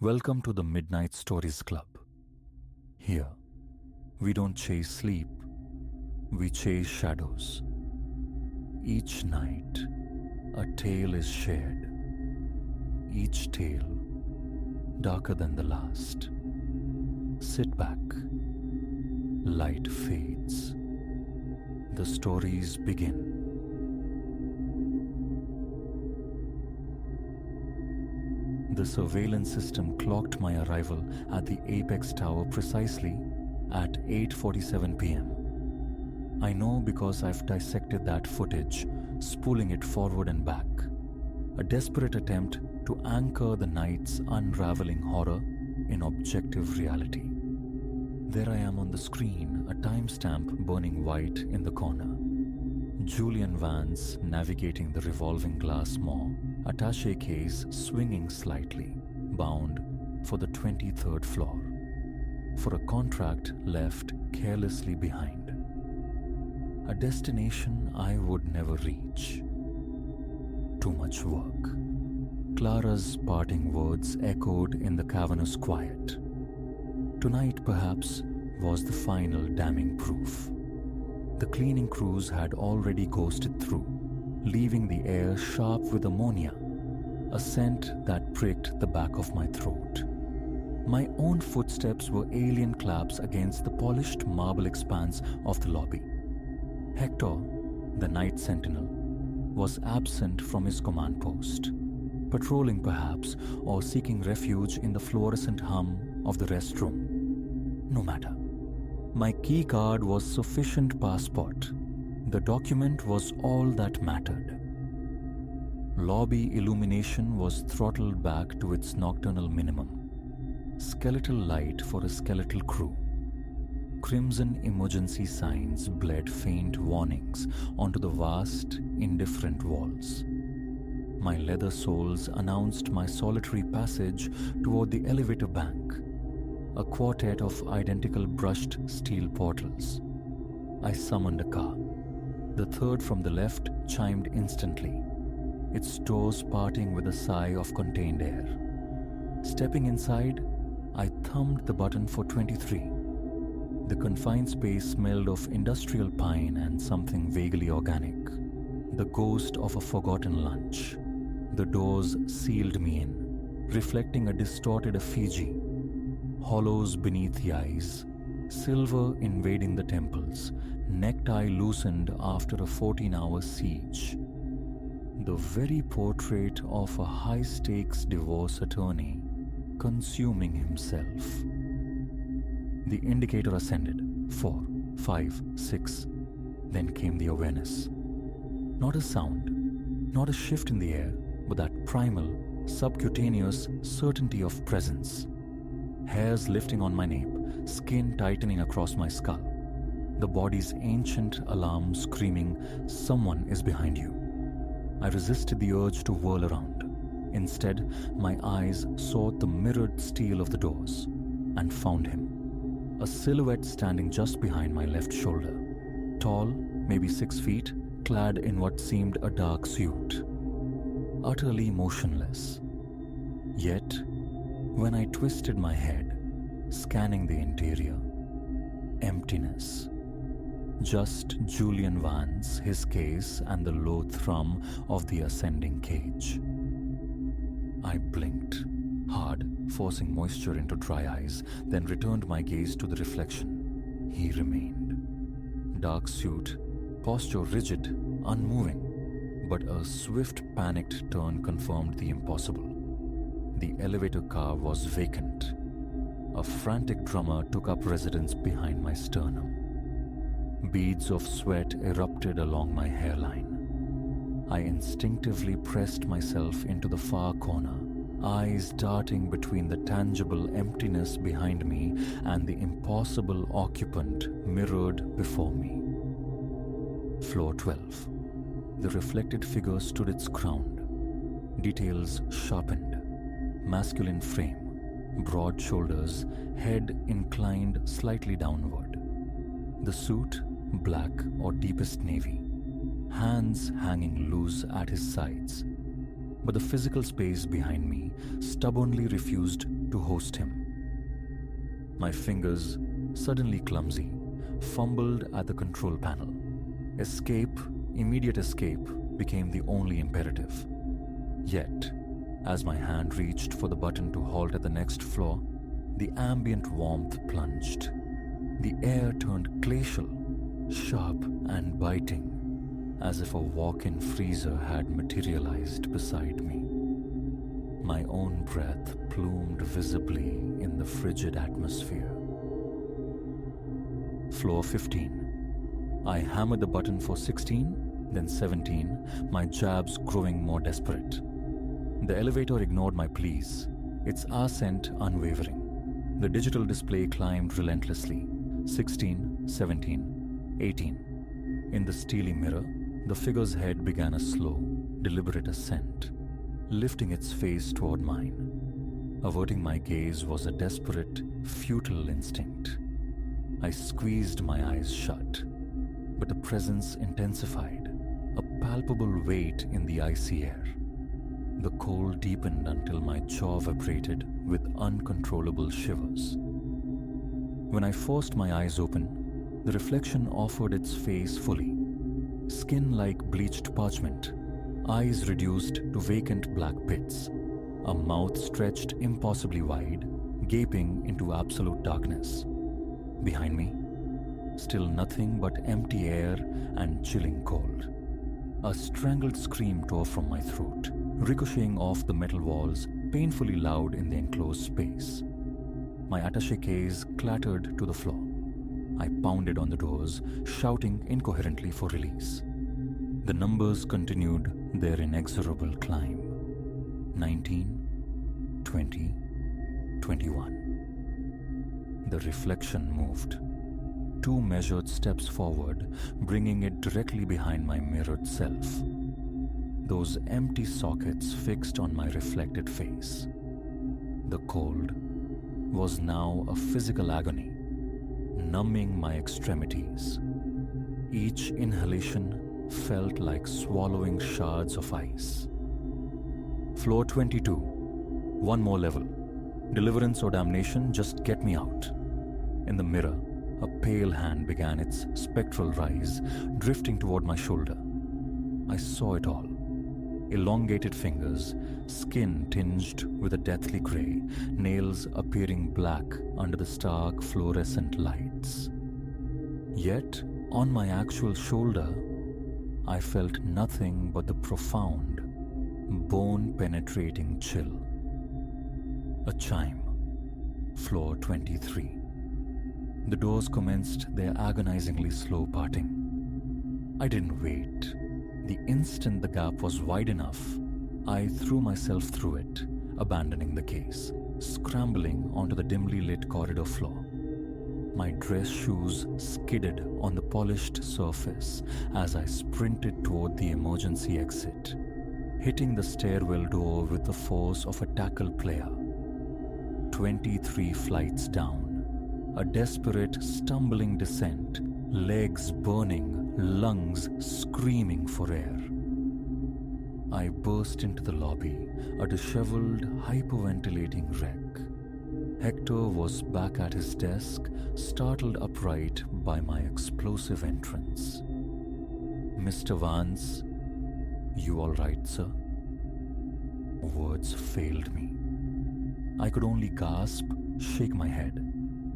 Welcome to the Midnight Stories Club. Here, we don't chase sleep, we chase shadows. Each night, a tale is shared. Each tale darker than the last. Sit back. Light fades. The stories begin. The surveillance system clocked my arrival at the Apex Tower precisely at 8:47 p.m. I know because I've dissected that footage, spooling it forward and back. A desperate attempt to anchor the night's unraveling horror in objective reality. There I am on the screen, a timestamp burning white in the corner. Julian Vance navigating the revolving glass maw, attaché case swinging slightly, bound for the 23rd floor, for a contract left carelessly behind. A destination I would never reach. Too much work. Clara's parting words echoed in the cavernous quiet. Tonight, perhaps, was the final damning proof. The cleaning crews had already ghosted through, leaving the air sharp with ammonia, a scent that pricked the back of my throat. My own footsteps were alien claps against the polished marble expanse of the lobby. Hector, the night sentinel, was absent from his command post, patrolling perhaps or seeking refuge in the fluorescent hum of the restroom. No matter. My key card was sufficient passport. The document was all that mattered. Lobby illumination was throttled back to its nocturnal minimum. Skeletal light for a skeletal crew. Crimson emergency signs bled faint warnings onto the vast, indifferent walls. My leather soles announced my solitary passage toward the elevator bank, a quartet of identical brushed steel portals. I summoned a car. The third from the left chimed instantly, its doors parting with a sigh of contained air. Stepping inside, I thumbed the button for 23. The confined space smelled of industrial pine and something vaguely organic, the ghost of a forgotten lunch. The doors sealed me in, reflecting a distorted effigy. Hollows beneath the eyes, silver invading the temples, necktie loosened after a 14-hour siege. The very portrait of a high-stakes divorce attorney consuming himself. The indicator ascended. 4, 5, 6. Then came the awareness. Not a sound, not a shift in the air, but that primal, subcutaneous certainty of presence. Hairs lifting on my nape, skin tightening across my skull. The body's ancient alarm screaming, "Someone is behind you." I resisted the urge to whirl around. Instead, my eyes sought the mirrored steel of the doors and found him. A silhouette standing just behind my left shoulder. Tall, maybe 6 feet, clad in what seemed a dark suit. Utterly motionless. Yet, when I twisted my head, scanning the interior, emptiness. Just Julian Vance, his case, and the low thrum of the ascending cage. I blinked, hard, forcing moisture into dry eyes, then returned my gaze to the reflection. He remained. Dark suit, posture rigid, unmoving, but a swift, panicked turn confirmed the impossible. The elevator car was vacant. A frantic drummer took up residence behind my sternum. Beads of sweat erupted along my hairline. I instinctively pressed myself into the far corner, eyes darting between the tangible emptiness behind me and the impossible occupant mirrored before me. Floor 12. The reflected figure stood its ground. Details sharpened. Masculine frame, broad shoulders, head inclined slightly downward. The suit, black or deepest navy, hands hanging loose at his sides. but the physical space behind me stubbornly refused to host him. My fingers, suddenly clumsy, fumbled at the control panel. Escape, immediate escape, became the only imperative. Yet, as my hand reached for the button to halt at the next floor, the ambient warmth plunged. The air turned glacial, sharp and biting, as if a walk-in freezer had materialized beside me. My own breath plumed visibly in the frigid atmosphere. Floor 15. I hammered the button for 16, then 17, my jabs growing more desperate. The elevator ignored my pleas, its ascent unwavering. The digital display climbed relentlessly. 16, 17, 18. In the steely mirror, the figure's head began a slow, deliberate ascent, lifting its face toward mine. Averting my gaze was a desperate, futile instinct. I squeezed my eyes shut, but the presence intensified, a palpable weight in the icy air. The cold deepened until my jaw vibrated with uncontrollable shivers. When I forced my eyes open, the reflection offered its face fully. Skin like bleached parchment, eyes reduced to vacant black pits, a mouth stretched impossibly wide, gaping into absolute darkness. Behind me, still nothing but empty air and chilling cold. A strangled scream tore from my throat, ricocheting off the metal walls, painfully loud in the enclosed space. My attaché case clattered to the floor. I pounded on the doors, shouting incoherently for release. The numbers continued their inexorable climb. 19, 20, 21. The reflection moved. 2 measured steps forward, bringing it directly behind my mirrored self. Those empty sockets fixed on my reflected face. The cold was now a physical agony, numbing my extremities. Each inhalation felt like swallowing shards of ice. Floor 22. One more level. Deliverance or damnation, just get me out. In the mirror, a pale hand began its spectral rise, drifting toward my shoulder. I saw it all. Elongated fingers, skin tinged with a deathly gray, nails appearing black under the stark fluorescent lights. Yet, on my actual shoulder, I felt nothing but the profound, bone-penetrating chill. A chime. Floor 23. The doors commenced their agonizingly slow parting. I didn't wait. The instant the gap was wide enough, I threw myself through it, abandoning the case, scrambling onto the dimly lit corridor floor. My dress shoes skidded on the polished surface as I sprinted toward the emergency exit, hitting the stairwell door with the force of a tackle player. 23 flights down, a desperate, stumbling descent, legs burning, lungs screaming for air. I burst into the lobby, a disheveled, hyperventilating wreck. Hector was back at his desk, startled upright by my explosive entrance. Mr. Vance, you all right, sir? Words failed me. I could only gasp, shake my head,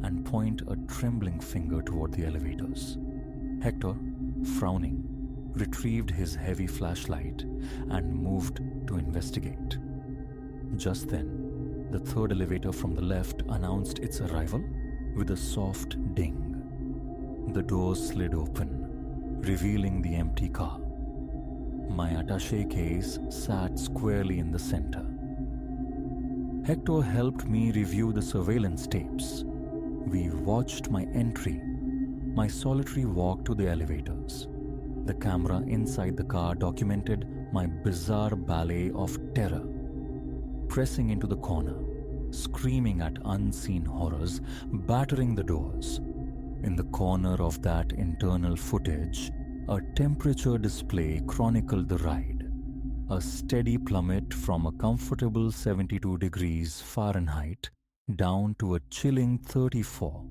and point a trembling finger toward the elevators. Hector, frowning, retrieved his heavy flashlight and moved to investigate. Just then, the third elevator from the left announced its arrival with a soft ding. The doors slid open, revealing the empty car. My attaché case sat squarely in the center. Hector helped me review the surveillance tapes. We watched my entry, my solitary walk to the elevators. The camera inside the car documented my bizarre ballet of terror. Pressing into the corner, screaming at unseen horrors, battering the doors. In the corner of that internal footage, a temperature display chronicled the ride. A steady plummet from a comfortable 72 degrees Fahrenheit down to a chilling 34.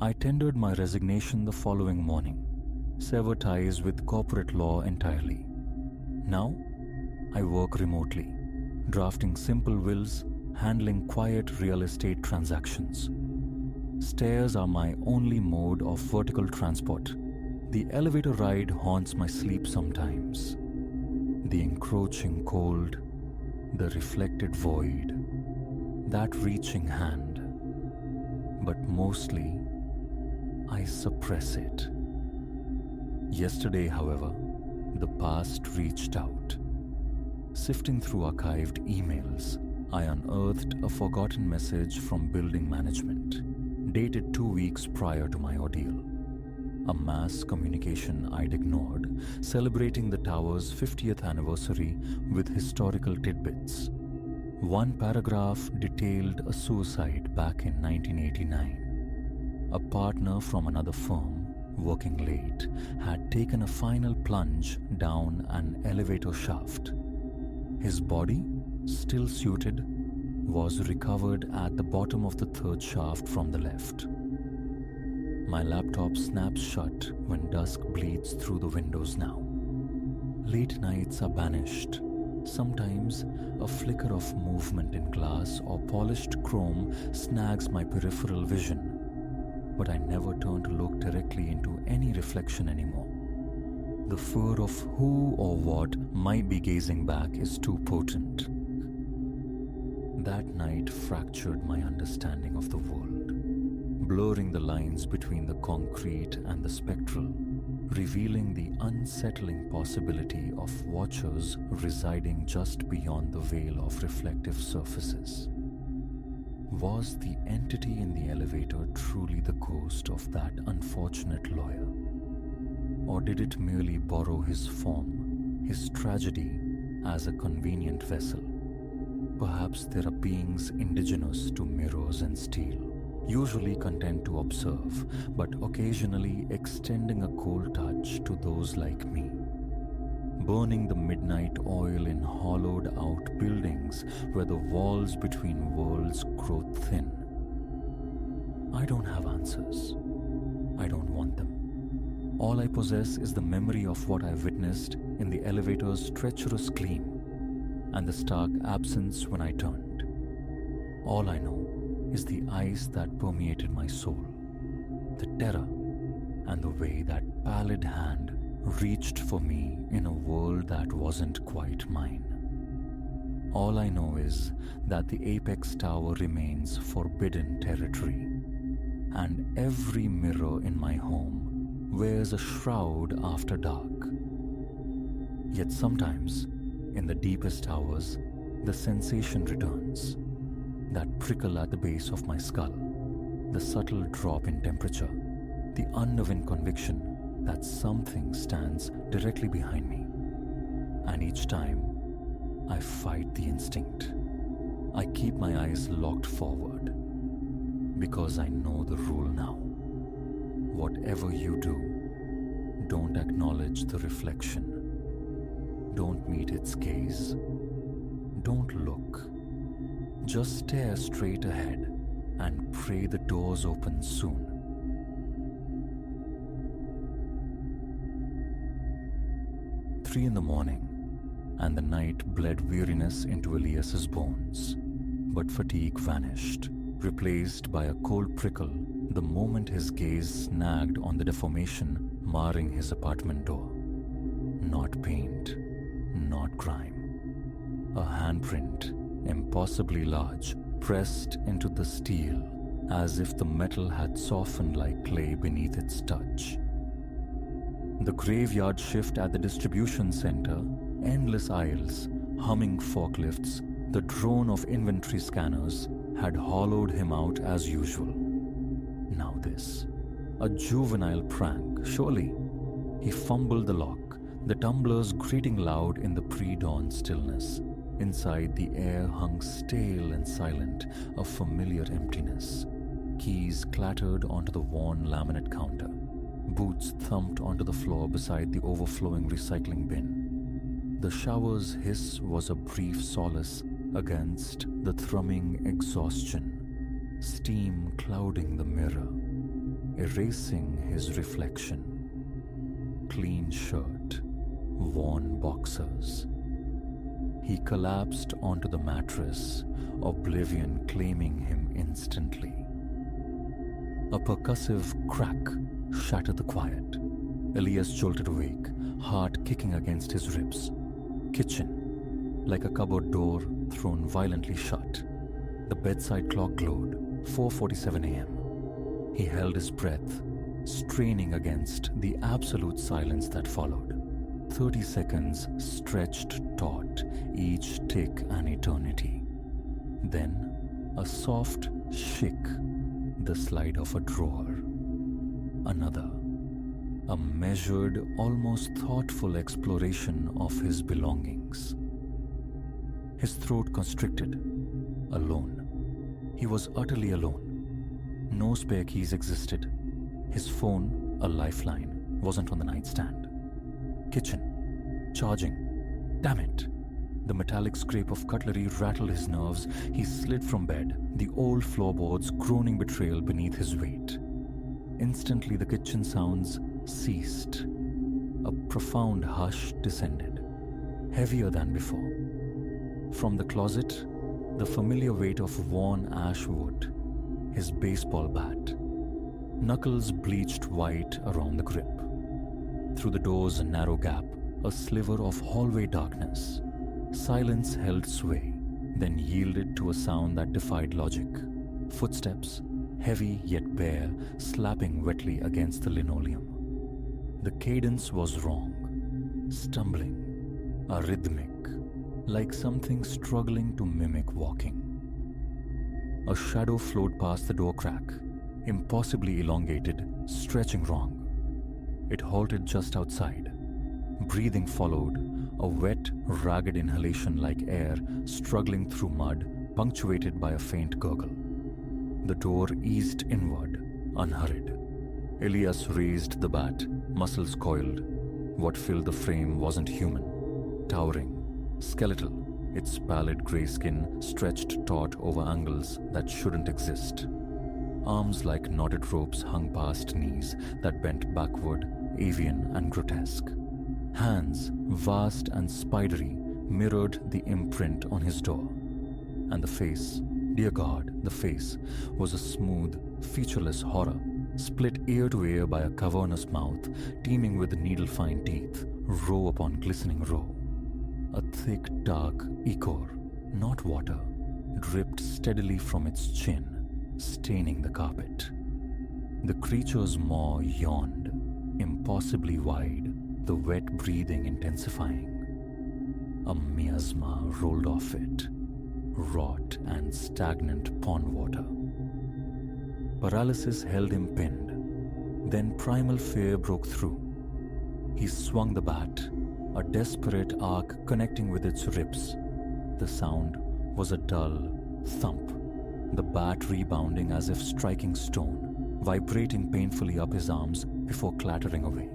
I tendered my resignation the following morning, severed ties with corporate law entirely. Now, I work remotely, drafting simple wills, handling quiet real estate transactions. Stairs are my only mode of vertical transport. The elevator ride haunts my sleep sometimes. The encroaching cold, the reflected void, that reaching hand. But mostly, I suppress it. Yesterday, however, the past reached out. Sifting through archived emails, I unearthed a forgotten message from building management, dated 2 weeks prior to my ordeal. A mass communication I'd ignored, celebrating the tower's 50th anniversary with historical tidbits. One paragraph detailed a suicide back in 1989. A partner from another firm, working late, had taken a final plunge down an elevator shaft. His body, still suited, was recovered at the bottom of the third shaft from the left. My laptop snaps shut when dusk bleeds through the windows now. Late nights are banished. Sometimes a flicker of movement in glass or polished chrome snags my peripheral vision, but I never turn to look directly into any reflection anymore. The fear of who or what might be gazing back is too potent. That night fractured my understanding of the world, blurring the lines between the concrete and the spectral, revealing the unsettling possibility of watchers residing just beyond the veil of reflective surfaces. Was the entity in the elevator truly the ghost of that unfortunate lawyer? Or did it merely borrow his form, his tragedy, as a convenient vessel? Perhaps there are beings indigenous to mirrors and steel, usually content to observe, but occasionally extending a cold touch to those like me. Burning the midnight oil in hollowed-out buildings where the walls between worlds grow thin. I don't have answers. I don't want them. All I possess is the memory of what I witnessed in the elevator's treacherous gleam and the stark absence when I turned. All I know is the ice that permeated my soul, the terror, and the way that pallid hand reached for me in a world that wasn't quite mine. All I know is that the apex tower remains forbidden territory, and every mirror in my home wears a shroud after dark. Yet sometimes, in the deepest hours, the sensation returns. That prickle at the base of my skull, the subtle drop in temperature, the unnerving conviction that something stands directly behind me. And each time, I fight the instinct. I keep my eyes locked forward, because I know the rule now. Whatever you do, don't acknowledge the reflection. Don't meet its gaze. Don't look. Just stare straight ahead and pray the doors open soon. 3 a.m, and the night bled weariness into Elias's bones. But fatigue vanished, replaced by a cold prickle the moment his gaze snagged on the deformation marring his apartment door. Not paint, not grime. A handprint, impossibly large, pressed into the steel as if the metal had softened like clay beneath its touch. The graveyard shift at the distribution center, endless aisles, humming forklifts, the drone of inventory scanners had hollowed him out as usual. Now this, a juvenile prank, surely. He fumbled the lock, the tumblers grating loud in the pre-dawn stillness. Inside, the air hung stale and silent, a familiar emptiness. Keys clattered onto the worn laminate counter. Boots thumped onto the floor beside the overflowing recycling bin. The shower's hiss was a brief solace against the thrumming exhaustion, steam clouding the mirror, erasing his reflection. Clean shirt, worn boxers. He collapsed onto the mattress, oblivion claiming him instantly. A percussive crack shattered the quiet. Elias jolted awake, heart kicking against his ribs. Kitchen, like a cupboard door thrown violently shut. The bedside clock glowed, 4:47 a.m. He held his breath, straining against the absolute silence that followed. 30 seconds stretched taut, each tick an eternity. Then, a soft shake, the slide of a drawer. Another. A measured, almost thoughtful exploration of his belongings. His throat constricted. Alone. He was utterly alone. No spare keys existed. His phone, a lifeline, wasn't on the nightstand. Kitchen. Charging. Damn it! The metallic scrape of cutlery rattled his nerves. He slid from bed, the old floorboards groaning betrayal beneath his weight. Instantly the kitchen sounds ceased. A profound hush descended, heavier than before. From the closet, the familiar weight of worn ash wood, his baseball bat, knuckles bleached white around the grip. Through the door's narrow gap, a sliver of hallway darkness. Silence held sway, then yielded to a sound that defied logic. Footsteps, heavy yet bare, slapping wetly against the linoleum. The cadence was wrong, stumbling, arrhythmic, like something struggling to mimic walking. A shadow flowed past the door crack, impossibly elongated, stretching wrong. It halted just outside. Breathing followed, a wet, ragged inhalation like air struggling through mud, punctuated by a faint gurgle. The door eased inward, unhurried. Elias raised the bat, muscles coiled. What filled the frame wasn't human. Towering, skeletal, its pallid grey skin stretched taut over angles that shouldn't exist. Arms like knotted ropes hung past knees that bent backward, avian and grotesque. Hands, vast and spidery, mirrored the imprint on his door. And the face, dear God, the face, was a smooth, featureless horror, split ear to ear by a cavernous mouth, teeming with needle-fine teeth, row upon glistening row. A thick, dark ichor, not water, dripped steadily from its chin, staining the carpet. The creature's maw yawned, impossibly wide, the wet breathing intensifying. A miasma rolled off it, rot and stagnant pond water. Paralysis held him pinned. Then primal fear broke through. He swung the bat, a desperate arc connecting with its ribs. The sound was a dull thump, the bat rebounding as if striking stone, vibrating painfully up his arms before clattering away.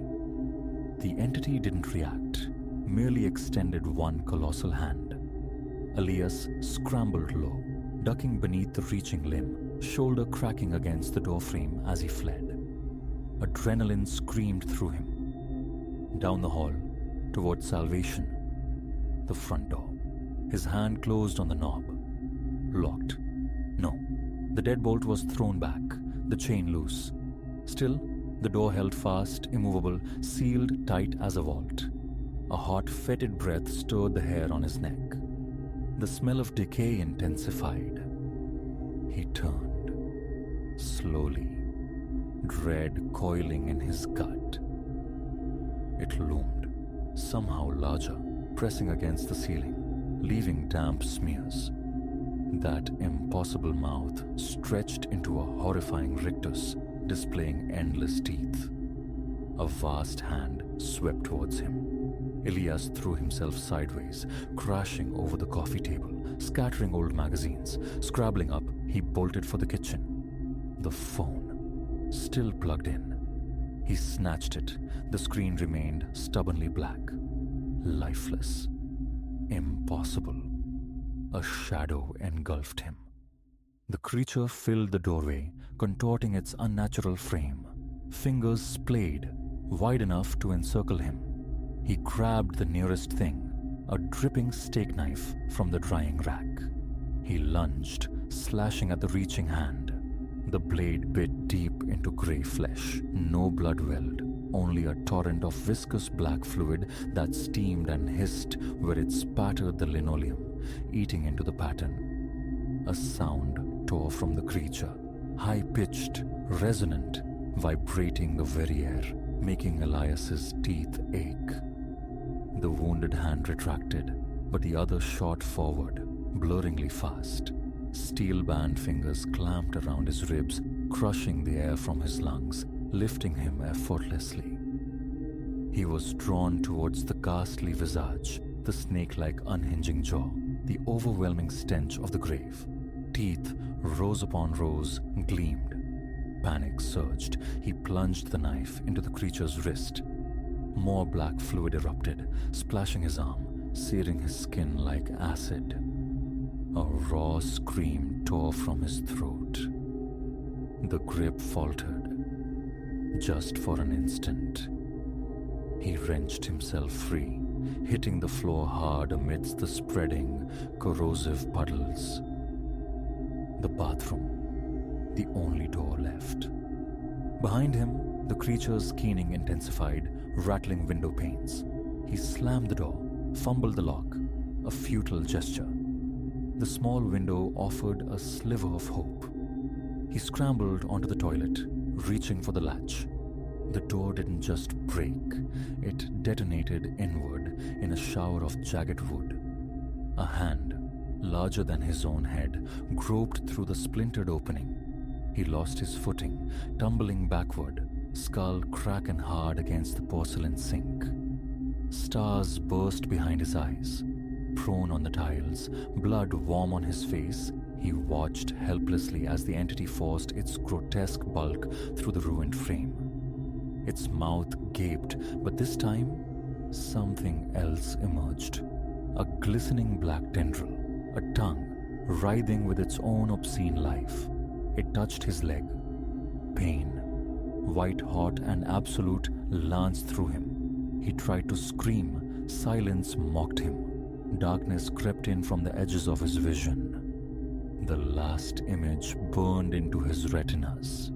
The entity didn't react, merely extended one colossal hand. Elias scrambled low, ducking beneath the reaching limb, shoulder cracking against the doorframe as he fled. Adrenaline screamed through him. Down the hall, towards salvation. The front door. His hand closed on the knob. Locked. No. The deadbolt was thrown back, the chain loose. Still, the door held fast, immovable, sealed tight as a vault. A hot, fetid breath stirred the hair on his neck. The smell of decay intensified. He turned, slowly, dread coiling in his gut. It loomed, somehow larger, pressing against the ceiling, leaving damp smears. That impossible mouth stretched into a horrifying rictus, displaying endless teeth. A vast hand swept towards him. Elias threw himself sideways, crashing over the coffee table, scattering old magazines. Scrabbling up, he bolted for the kitchen. The phone, still plugged in. He snatched it. The screen remained stubbornly black, lifeless. Impossible. A shadow engulfed him. The creature filled the doorway, contorting its unnatural frame. Fingers splayed, wide enough to encircle him. He grabbed the nearest thing, a dripping steak knife from the drying rack. He lunged, slashing at the reaching hand. The blade bit deep into grey flesh. No blood welled, only a torrent of viscous black fluid that steamed and hissed where it spattered the linoleum, eating into the pattern. A sound tore from the creature, high-pitched, resonant, vibrating the very air, making Elias's teeth ache. The wounded hand retracted, but the other shot forward, blurringly fast. Steel-band fingers clamped around his ribs, crushing the air from his lungs, lifting him effortlessly. He was drawn towards the ghastly visage, the snake-like unhinging jaw, the overwhelming stench of the grave. Teeth, rows upon rows, gleamed. Panic surged. He plunged the knife into the creature's wrist. More black fluid erupted, splashing his arm, searing his skin like acid. A raw scream tore from his throat. The grip faltered. Just for an instant. He wrenched himself free, hitting the floor hard amidst the spreading, corrosive puddles. The bathroom, the only door left. Behind him, the creature's keening intensified, rattling window panes. He slammed the door, fumbled the lock, a futile gesture. The small window offered a sliver of hope. He scrambled onto the toilet, reaching for the latch. The door didn't just break, it detonated inward in a shower of jagged wood. A hand, larger than his own head, groped through the splintered opening. He lost his footing, tumbling backward, skull cracking hard against the porcelain sink. Stars burst behind his eyes. Prone on the tiles, blood warm on his face, he watched helplessly as the entity forced its grotesque bulk through the ruined frame. Its mouth gaped, but this time, something else emerged. A glistening black tendril, a tongue, writhing with its own obscene life. It touched his leg. Pain, white-hot and absolute, lanced through him. He tried to scream. Silence mocked him. Darkness crept in from the edges of his vision. The last image burned into his retinas.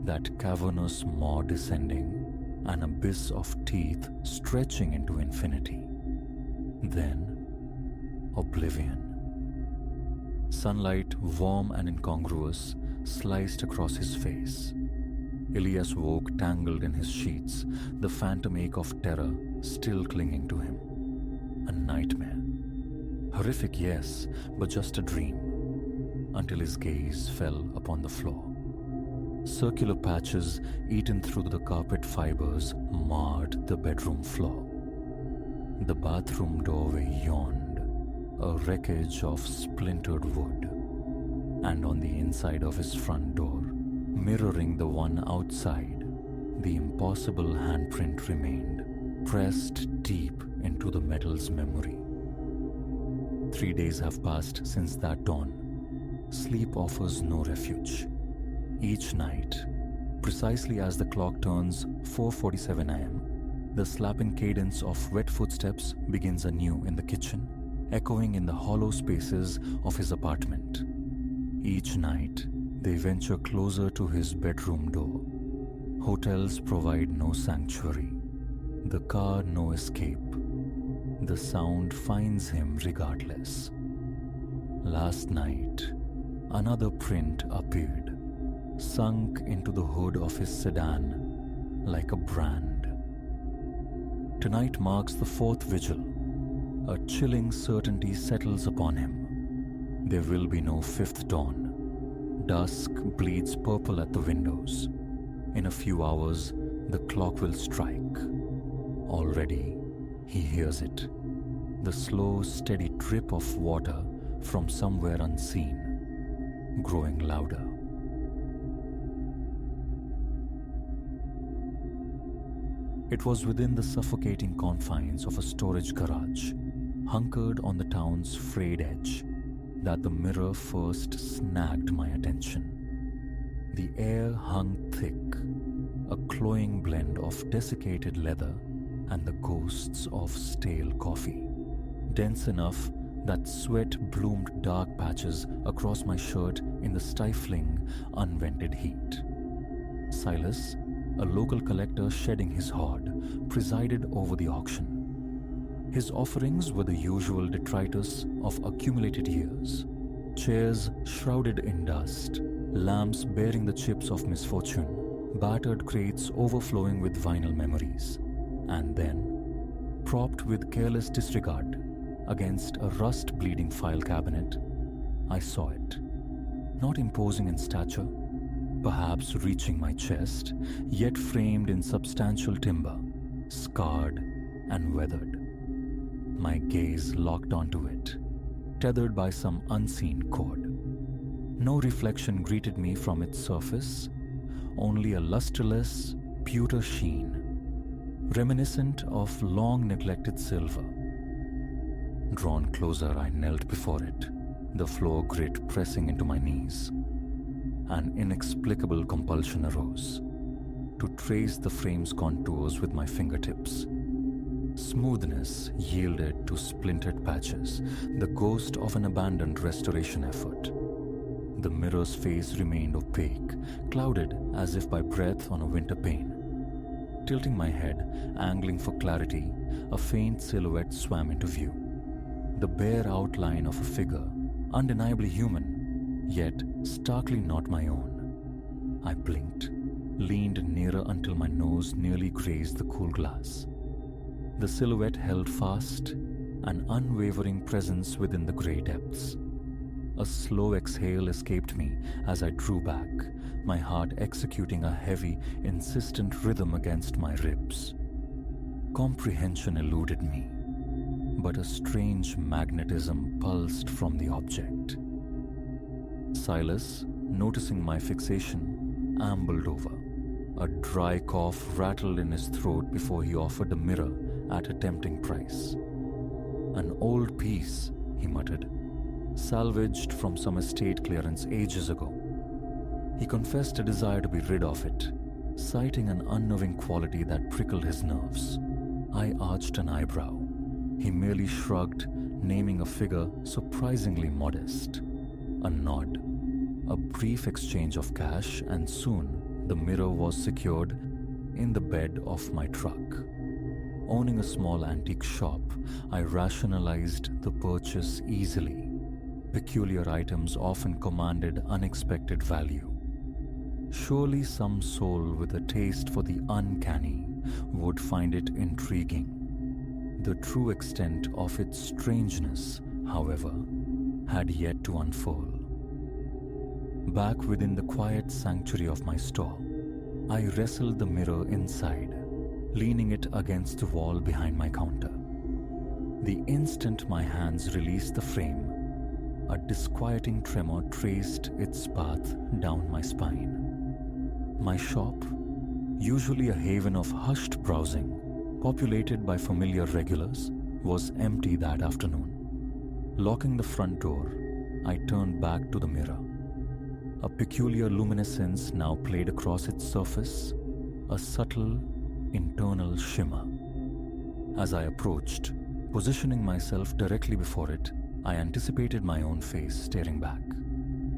That cavernous maw descending, an abyss of teeth stretching into infinity. Then, oblivion. Sunlight, warm and incongruous, sliced across his face. Elias woke tangled in his sheets, the phantom ache of terror still clinging to him. A nightmare. Horrific, yes, but just a dream. Until his gaze fell upon the floor. Circular patches eaten through the carpet fibers marred the bedroom floor. The bathroom doorway yawned, a wreckage of splintered wood. And on the inside of his front door, mirroring the one outside, the impossible handprint remained, pressed deep into the metal's memory. 3 days have passed since that dawn. Sleep offers no refuge. Each night, precisely as the clock turns 4:47 a.m., the slapping cadence of wet footsteps begins anew in the kitchen, echoing in the hollow spaces of his apartment. Each night, they venture closer to his bedroom door. Hotels provide no sanctuary. The car no escape. The sound finds him regardless. Last night, another print appeared, sunk into the hood of his sedan like a brand. Tonight marks the fourth vigil. A chilling certainty settles upon him. There will be no fifth dawn. Dusk bleeds purple at the windows. In a few hours, the clock will strike. Already, he hears it. The slow, steady drip of water from somewhere unseen, growing louder. It was within the suffocating confines of a storage garage, hunkered on the town's frayed edge, that the mirror first snagged my attention. The air hung thick, a cloying blend of desiccated leather and the ghosts of stale coffee, dense enough that sweat bloomed dark patches across my shirt in the stifling, unvented heat. Silas, a local collector shedding his hoard, presided over the auction. His offerings were the usual detritus of accumulated years: chairs shrouded in dust, lamps bearing the chips of misfortune, battered crates overflowing with vinyl memories, and then, propped with careless disregard against a rust-bleeding file cabinet, I saw it. Not imposing in stature, perhaps reaching my chest, yet framed in substantial timber, scarred and weathered. My gaze locked onto it, tethered by some unseen cord. No reflection greeted me from its surface, only a lusterless, pewter sheen, reminiscent of long-neglected silver. Drawn closer, I knelt before it, the floor grit pressing into my knees. An inexplicable compulsion arose to trace the frame's contours with my fingertips. Smoothness yielded to splintered patches, the ghost of an abandoned restoration effort. The mirror's face remained opaque, clouded as if by breath on a winter pane. Tilting my head, angling for clarity, a faint silhouette swam into view. The bare outline of a figure, undeniably human, yet starkly not my own. I blinked, leaned nearer until my nose nearly grazed the cool glass. The silhouette held fast, an unwavering presence within the grey depths. A slow exhale escaped me as I drew back, my heart executing a heavy, insistent rhythm against my ribs. Comprehension eluded me, but a strange magnetism pulsed from the object. Silas, noticing my fixation, ambled over. A dry cough rattled in his throat before he offered the mirror at a tempting price. "An old piece," he muttered, "salvaged from some estate clearance ages ago." He confessed a desire to be rid of it, citing an unnerving quality that prickled his nerves. I arched an eyebrow. He merely shrugged, naming a figure surprisingly modest. A nod, a brief exchange of cash, and soon the mirror was secured in the bed of my truck. Owning a small antique shop, I rationalized the purchase easily. Peculiar items often commanded unexpected value. Surely some soul with a taste for the uncanny would find it intriguing. The true extent of its strangeness, however, had yet to unfold. Back within the quiet sanctuary of my stall, I wrestled the mirror inside, leaning it against the wall behind my counter. The instant my hands released the frame, a disquieting tremor traced its path down my spine. My shop, usually a haven of hushed browsing, populated by familiar regulars, was empty that afternoon. Locking the front door, I turned back to the mirror. A peculiar luminescence now played across its surface, a subtle, internal shimmer. As I approached, positioning myself directly before it, I anticipated my own face staring back.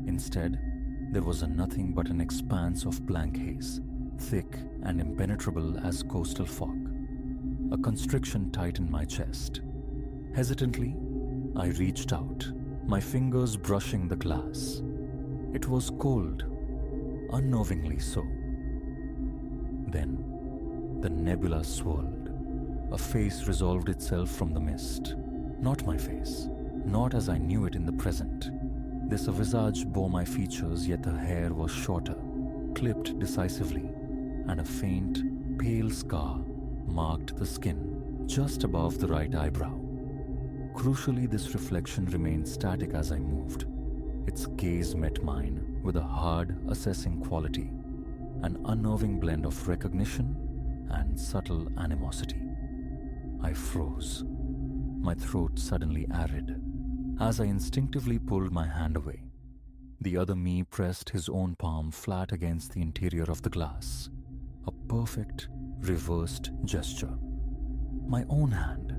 Instead, there was nothing but an expanse of blank haze, thick and impenetrable as coastal fog. A constriction tightened my chest. Hesitantly, I reached out, my fingers brushing the glass. It was cold, unnervingly so. Then, the nebula swirled. A face resolved itself from the mist. Not my face, not as I knew it in the present. This visage bore my features, yet the hair was shorter, clipped decisively, and a faint, pale scar marked the skin just above the right eyebrow. Crucially, this reflection remained static as I moved. Its gaze met mine with a hard, assessing quality, an unnerving blend of recognition and subtle animosity. I froze. my throat suddenly arid. As I instinctively pulled my hand away, the other me pressed his own palm flat against the interior of the glass, a perfect reversed gesture. My own hand,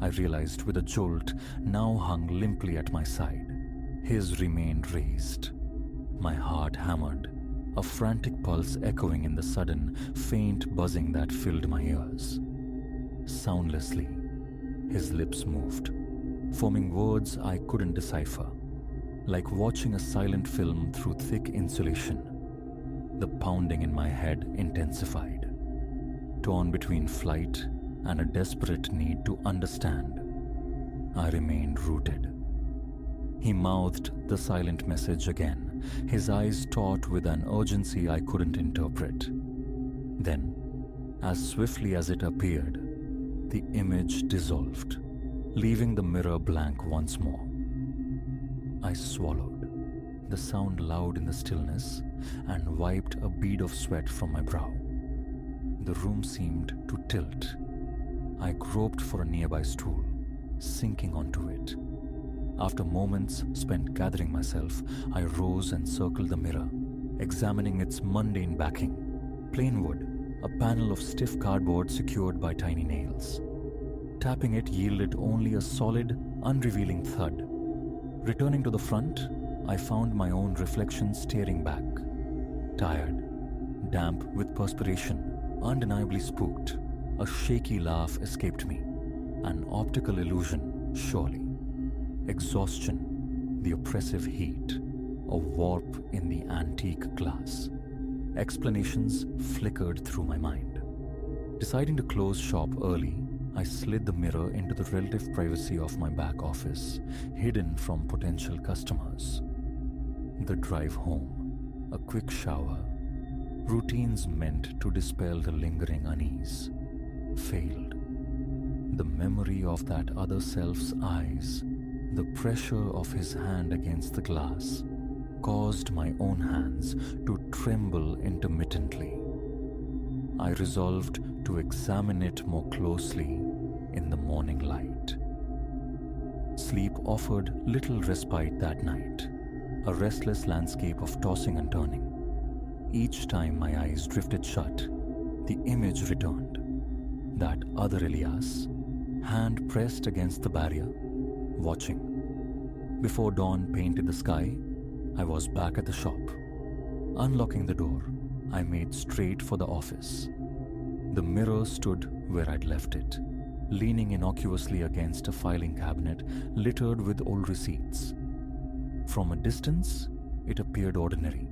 I realized with a jolt, now hung limply at my side. His remained raised. My heart hammered, a frantic pulse echoing in the sudden, faint buzzing that filled my ears. Soundlessly, his lips moved, forming words I couldn't decipher. Like watching a silent film through thick insulation, the pounding in my head intensified. Torn between flight and a desperate need to understand, I remained rooted. He mouthed the silent message again, his eyes taut with an urgency I couldn't interpret. Then, as swiftly as it appeared, the image dissolved, leaving the mirror blank once more. I swallowed, the sound loud in the stillness, and wiped a bead of sweat from my brow. The room seemed to tilt. I groped for a nearby stool, sinking onto it. After moments spent gathering myself, I rose and circled the mirror, examining its mundane backing. Plain wood, a panel of stiff cardboard secured by tiny nails. Tapping it yielded only a solid, unrevealing thud. Returning to the front, I found my own reflection staring back. Tired, damp with perspiration, undeniably spooked, a shaky laugh escaped me. An optical illusion, surely. Exhaustion, the oppressive heat, a warp in the antique glass. Explanations flickered through my mind. Deciding to close shop early, I slid the mirror into the relative privacy of my back office, hidden from potential customers. The drive home, a quick shower, routines meant to dispel the lingering unease, failed. The memory of that other self's eyes, the pressure of his hand against the glass, caused my own hands to tremble intermittently. I resolved to examine it more closely in the morning light. Sleep offered little respite that night, a restless landscape of tossing and turning. Each time my eyes drifted shut, the image returned. That other Elias, hand pressed against the barrier, watching. Before dawn painted the sky, I was back at the shop. Unlocking the door, I made straight for the office. The mirror stood where I'd left it, leaning innocuously against a filing cabinet littered with old receipts. From a distance, it appeared ordinary,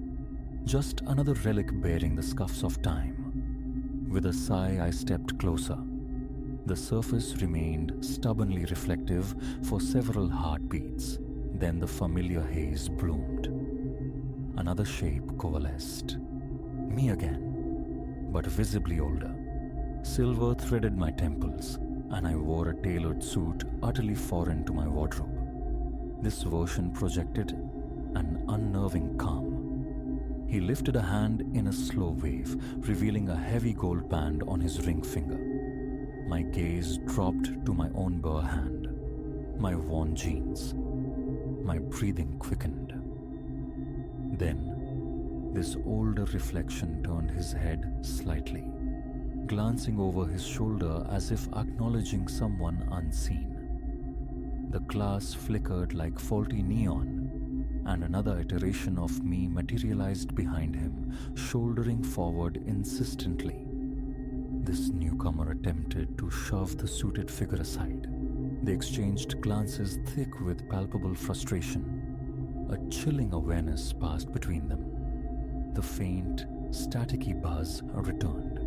just another relic bearing the scuffs of time. With a sigh, I stepped closer. The surface remained stubbornly reflective for several heartbeats. Then the familiar haze bloomed. Another shape coalesced. Me again, but visibly older. Silver threaded my temples, and I wore a tailored suit utterly foreign to my wardrobe. This version projected an unnerving calm. He lifted a hand in a slow wave, revealing a heavy gold band on his ring finger. My gaze dropped to my own bare hand, my worn jeans. My breathing quickened. Then, this older reflection turned his head slightly, glancing over his shoulder as if acknowledging someone unseen. The glass flickered like faulty neon, and another iteration of me materialized behind him, shouldering forward insistently. This newcomer attempted to shove the suited figure aside. They exchanged glances thick with palpable frustration. A chilling awareness passed between them. The faint, staticky buzz returned,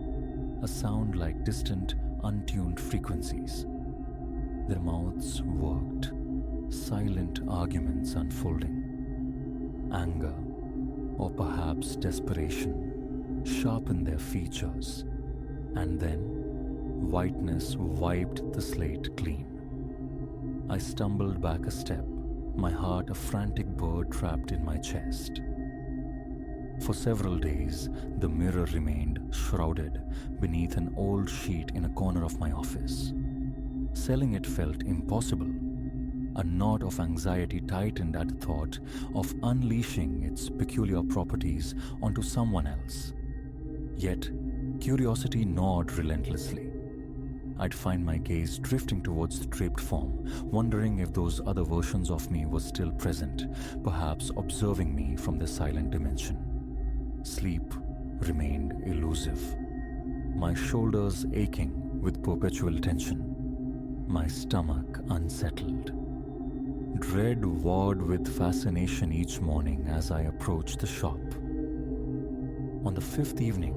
a sound like distant, untuned frequencies. Their mouths worked, silent arguments unfolding. Anger, or perhaps desperation, sharpened their features, and then whiteness wiped the slate clean. I stumbled back a step, my heart a frantic bird trapped in my chest. For several days, the mirror remained shrouded beneath an old sheet in a corner of my office. Selling it felt impossible. A knot of anxiety tightened at the thought of unleashing its peculiar properties onto someone else. Yet, curiosity gnawed relentlessly. I'd find my gaze drifting towards the draped form, wondering if those other versions of me were still present, perhaps observing me from the silent dimension. Sleep remained elusive. My shoulders aching with perpetual tension. My stomach unsettled. Dread warred with fascination each morning as I approached the shop. On the fifth evening,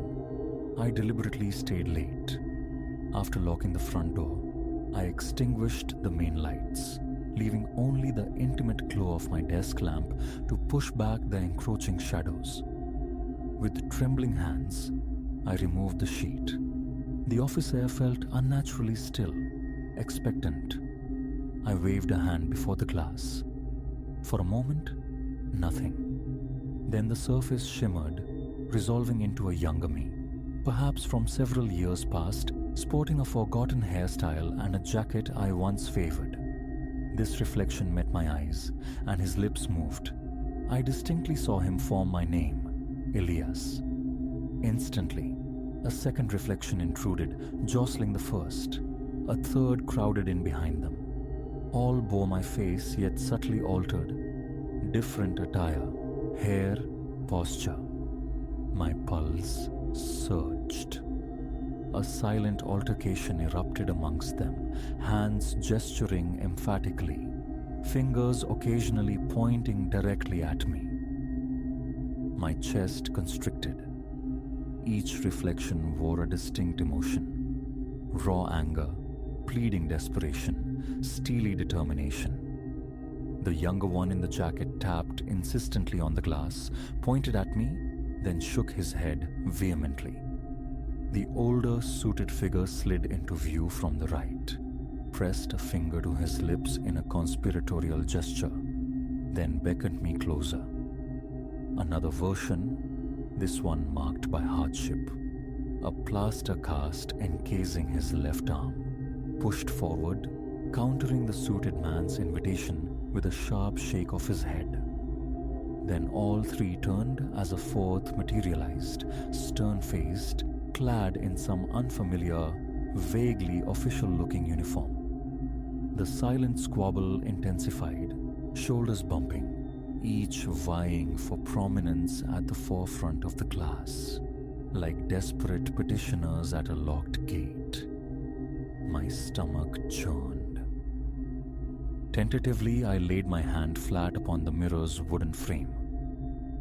I deliberately stayed late. After locking the front door, I extinguished the main lights, leaving only the intimate glow of my desk lamp to push back the encroaching shadows. With trembling hands, I removed the sheet. The office air felt unnaturally still, expectant. I waved a hand before the glass. For a moment, nothing. Then the surface shimmered, resolving into a younger me, perhaps from several years past, sporting a forgotten hairstyle and a jacket I once favored. This reflection met my eyes, and his lips moved. I distinctly saw him form my name, Elias. Instantly, a second reflection intruded, jostling the first. A third crowded in behind them. All bore my face, yet subtly altered. Different attire, hair, posture. My pulse surged. A silent altercation erupted amongst them, hands gesturing emphatically, fingers occasionally pointing directly at me. My chest constricted. Each reflection wore a distinct emotion. Raw anger, pleading desperation, steely determination. The younger one in the jacket tapped insistently on the glass, pointed at me, then shook his head vehemently. The older suited figure slid into view from the right, pressed a finger to his lips in a conspiratorial gesture, then beckoned me closer. Another version, this one marked by hardship, a plaster cast encasing his left arm, pushed forward, countering the suited man's invitation with a sharp shake of his head. Then all three turned as a fourth materialized, stern-faced, clad in some unfamiliar, vaguely official-looking uniform. The silent squabble intensified, shoulders bumping, each vying for prominence at the forefront of the class, like desperate petitioners at a locked gate. My stomach churned. Tentatively, I laid my hand flat upon the mirror's wooden frame.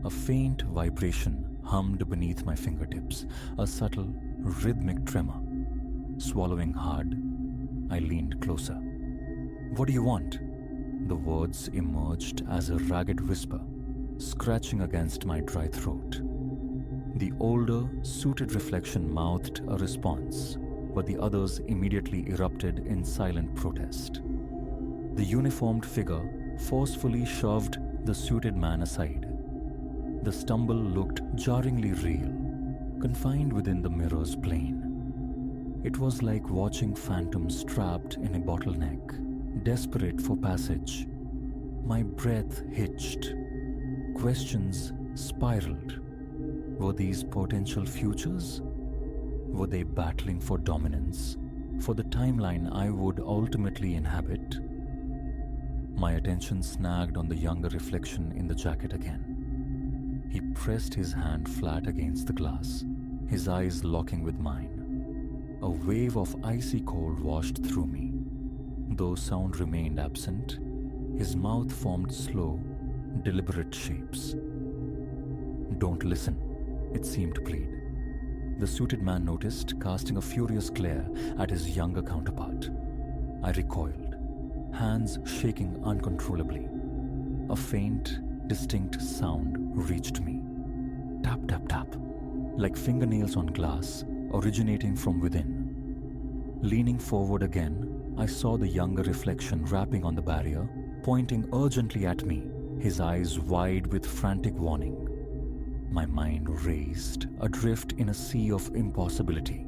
A faint vibration hummed beneath my fingertips, a subtle, rhythmic tremor. Swallowing hard, I leaned closer. "What do you want?" The words emerged as a ragged whisper, scratching against my dry throat. The older, suited reflection mouthed a response, but the others immediately erupted in silent protest. The uniformed figure forcefully shoved the suited man aside. The stumble looked jarringly real, confined within the mirror's plane. It was like watching phantoms trapped in a bottleneck, desperate for passage. My breath hitched. Questions spiraled. Were these potential futures? Were they battling for dominance, for the timeline I would ultimately inhabit? My attention snagged on the younger reflection in the jacket again. He pressed his hand flat against the glass, his eyes locking with mine. A wave of icy cold washed through me. Though sound remained absent, his mouth formed slow, deliberate shapes. "Don't listen," it seemed to plead. The suited man noticed, casting a furious glare at his younger counterpart. I recoiled, hands shaking uncontrollably. A faint, distinct sound reached me. Tap, tap, tap, like fingernails on glass, originating from within. Leaning forward again, I saw the younger reflection rapping on the barrier, pointing urgently at me, his eyes wide with frantic warning. My mind raced, adrift in a sea of impossibility.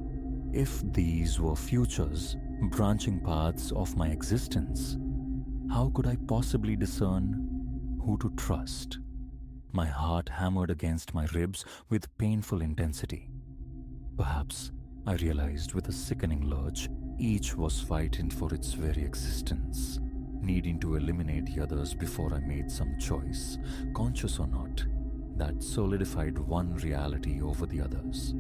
If these were futures, branching paths of my existence. How could I possibly discern who to trust? My heart hammered against my ribs with painful intensity. Perhaps, I realized with a sickening lurch, each was fighting for its very existence, needing to eliminate the others before I made some choice, conscious or not, that solidified one reality over the others.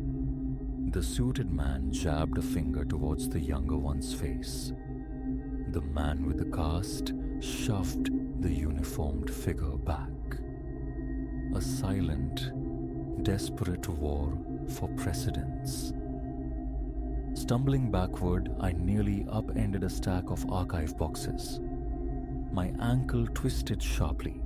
The suited man jabbed a finger towards the younger one's face. The man with the cast shoved the uniformed figure back. A silent, desperate war for precedence. Stumbling backward, I nearly upended a stack of archive boxes. My ankle twisted sharply.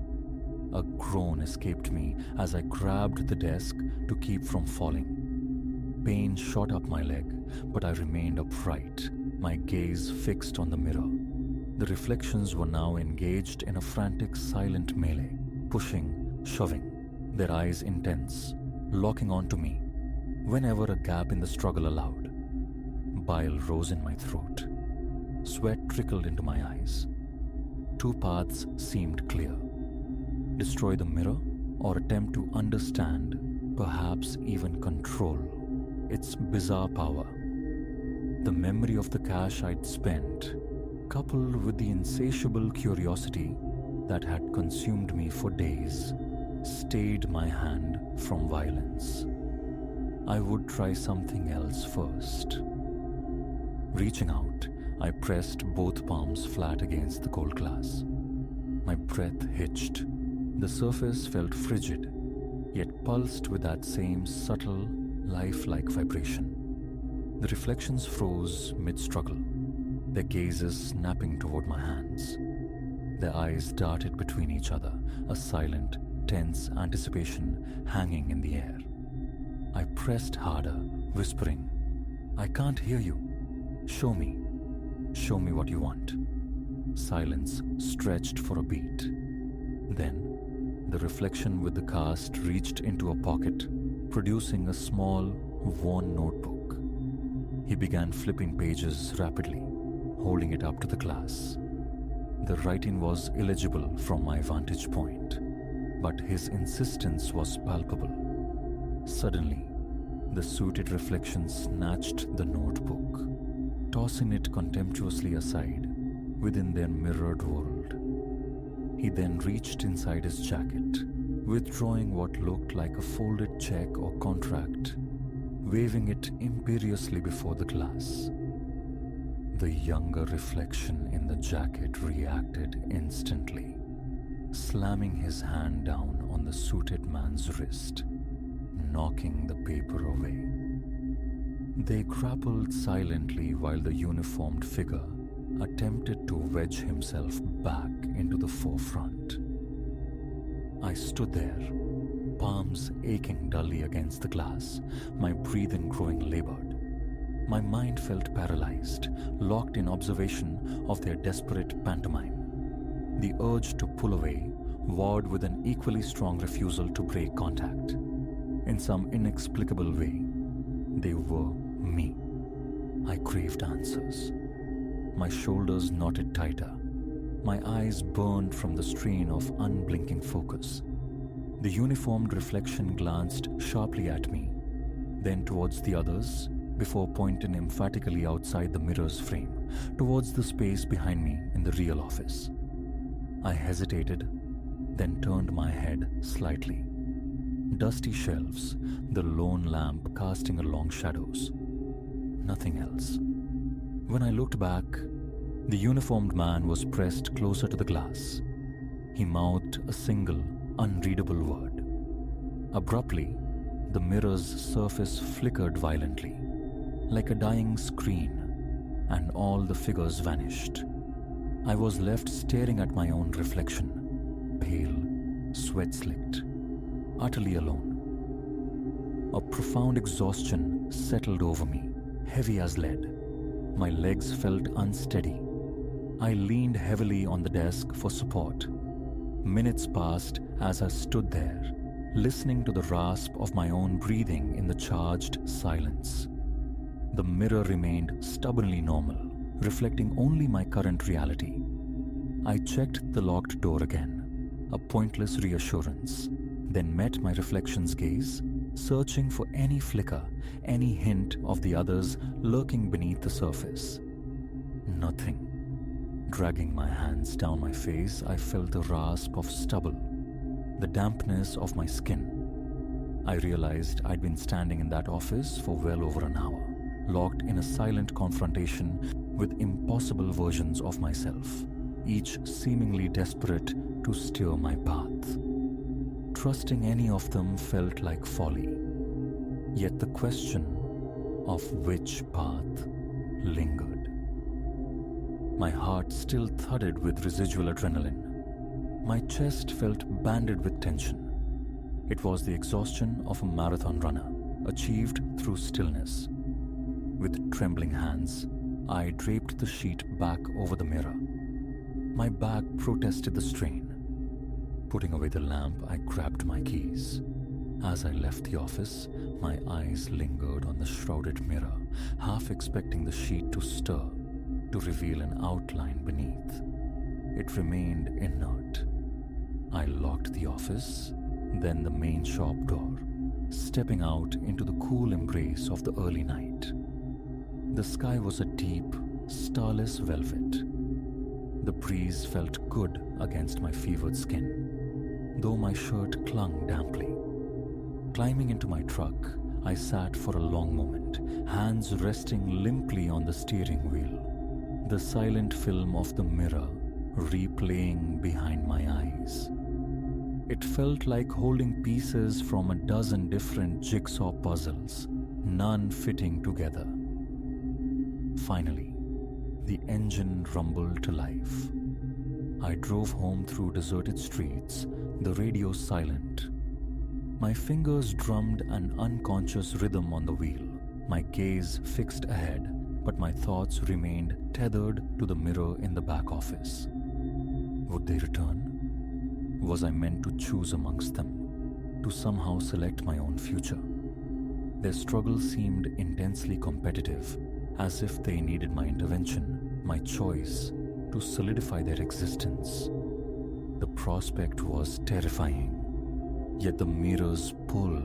A groan escaped me as I grabbed the desk to keep from falling. Pain shot up my leg, but I remained upright, my gaze fixed on the mirror. The reflections were now engaged in a frantic, silent melee, pushing, shoving, their eyes intense, locking onto me whenever a gap in the struggle allowed. Bile rose in my throat. Sweat trickled into my eyes. Two paths seemed clear. Destroy the mirror or attempt to understand, perhaps even control, its bizarre power. The memory of the cash I'd spent, coupled with the insatiable curiosity that had consumed me for days, stayed my hand from violence. I would try something else first. Reaching out, I pressed both palms flat against the cold glass. My breath hitched. The surface felt frigid, yet pulsed with that same subtle, lifelike vibration. The reflections froze mid-struggle, their gazes snapping toward my hands. Their eyes darted between each other, a silent, tense anticipation hanging in the air. I pressed harder, whispering, "I can't hear you. Show me. Show me what you want." Silence stretched for a beat. Then, the reflection with the cast reached into a pocket, producing a small, worn notebook. He began flipping pages rapidly, holding it up to the glass. The writing was illegible from my vantage point, but his insistence was palpable. Suddenly, the suited reflection snatched the notebook, tossing it contemptuously aside within their mirrored world. He then reached inside his jacket, withdrawing what looked like a folded check or contract, waving it imperiously before the glass. The younger reflection in the jacket reacted instantly, slamming his hand down on the suited man's wrist, knocking the paper away. They grappled silently while the uniformed figure attempted to wedge himself back into the forefront. I stood there, palms aching dully against the glass, my breathing growing labored. My mind felt paralyzed, locked in observation of their desperate pantomime. The urge to pull away warred with an equally strong refusal to break contact. In some inexplicable way, they were me. I craved answers. My shoulders knotted tighter. My eyes burned from the strain of unblinking focus. The uniformed reflection glanced sharply at me, then towards the others, before pointing emphatically outside the mirror's frame, towards the space behind me in the real office. I hesitated, then turned my head slightly. Dusty shelves, the lone lamp casting along shadows. Nothing else. When I looked back, the uniformed man was pressed closer to the glass. He mouthed a single, unreadable word. Abruptly, the mirror's surface flickered violently, like a dying screen, and all the figures vanished. I was left staring at my own reflection, pale, sweat-slicked, utterly alone. A profound exhaustion settled over me, heavy as lead. My legs felt unsteady. I leaned heavily on the desk for support. Minutes passed as I stood there, listening to the rasp of my own breathing in the charged silence. The mirror remained stubbornly normal, reflecting only my current reality. I checked the locked door again, a pointless reassurance, then met my reflection's gaze, searching for any flicker, any hint of the others lurking beneath the surface. Nothing. Dragging my hands down my face, I felt the rasp of stubble, the dampness of my skin. I realized I'd been standing in that office for well over an hour, locked in a silent confrontation with impossible versions of myself, each seemingly desperate to steer my path. Trusting any of them felt like folly. Yet the question of which path lingered. My heart still thudded with residual adrenaline. My chest felt banded with tension. It was the exhaustion of a marathon runner, achieved through stillness. With trembling hands, I draped the sheet back over the mirror. My back protested the strain. Putting away the lamp, I grabbed my keys. As I left the office, my eyes lingered on the shrouded mirror, half expecting the sheet to stir, to reveal an outline beneath. It remained inert. I locked the office, then the main shop door, stepping out into the cool embrace of the early night. The sky was a deep, starless velvet. The breeze felt good against my fevered skin, though my shirt clung damply. Climbing into my truck, I sat for a long moment, hands resting limply on the steering wheel, the silent film of the mirror replaying behind my eyes. It felt like holding pieces from a dozen different jigsaw puzzles, none fitting together. Finally, the engine rumbled to life. I drove home through deserted streets, the radio silent. My fingers drummed an unconscious rhythm on the wheel, my gaze fixed ahead, but my thoughts remained tethered to the mirror in the back office. Would they return? Was I meant to choose amongst them, to somehow select my own future? Their struggle seemed intensely competitive, as if they needed my intervention, my choice, to solidify their existence. The prospect was terrifying, yet the mirror's pull,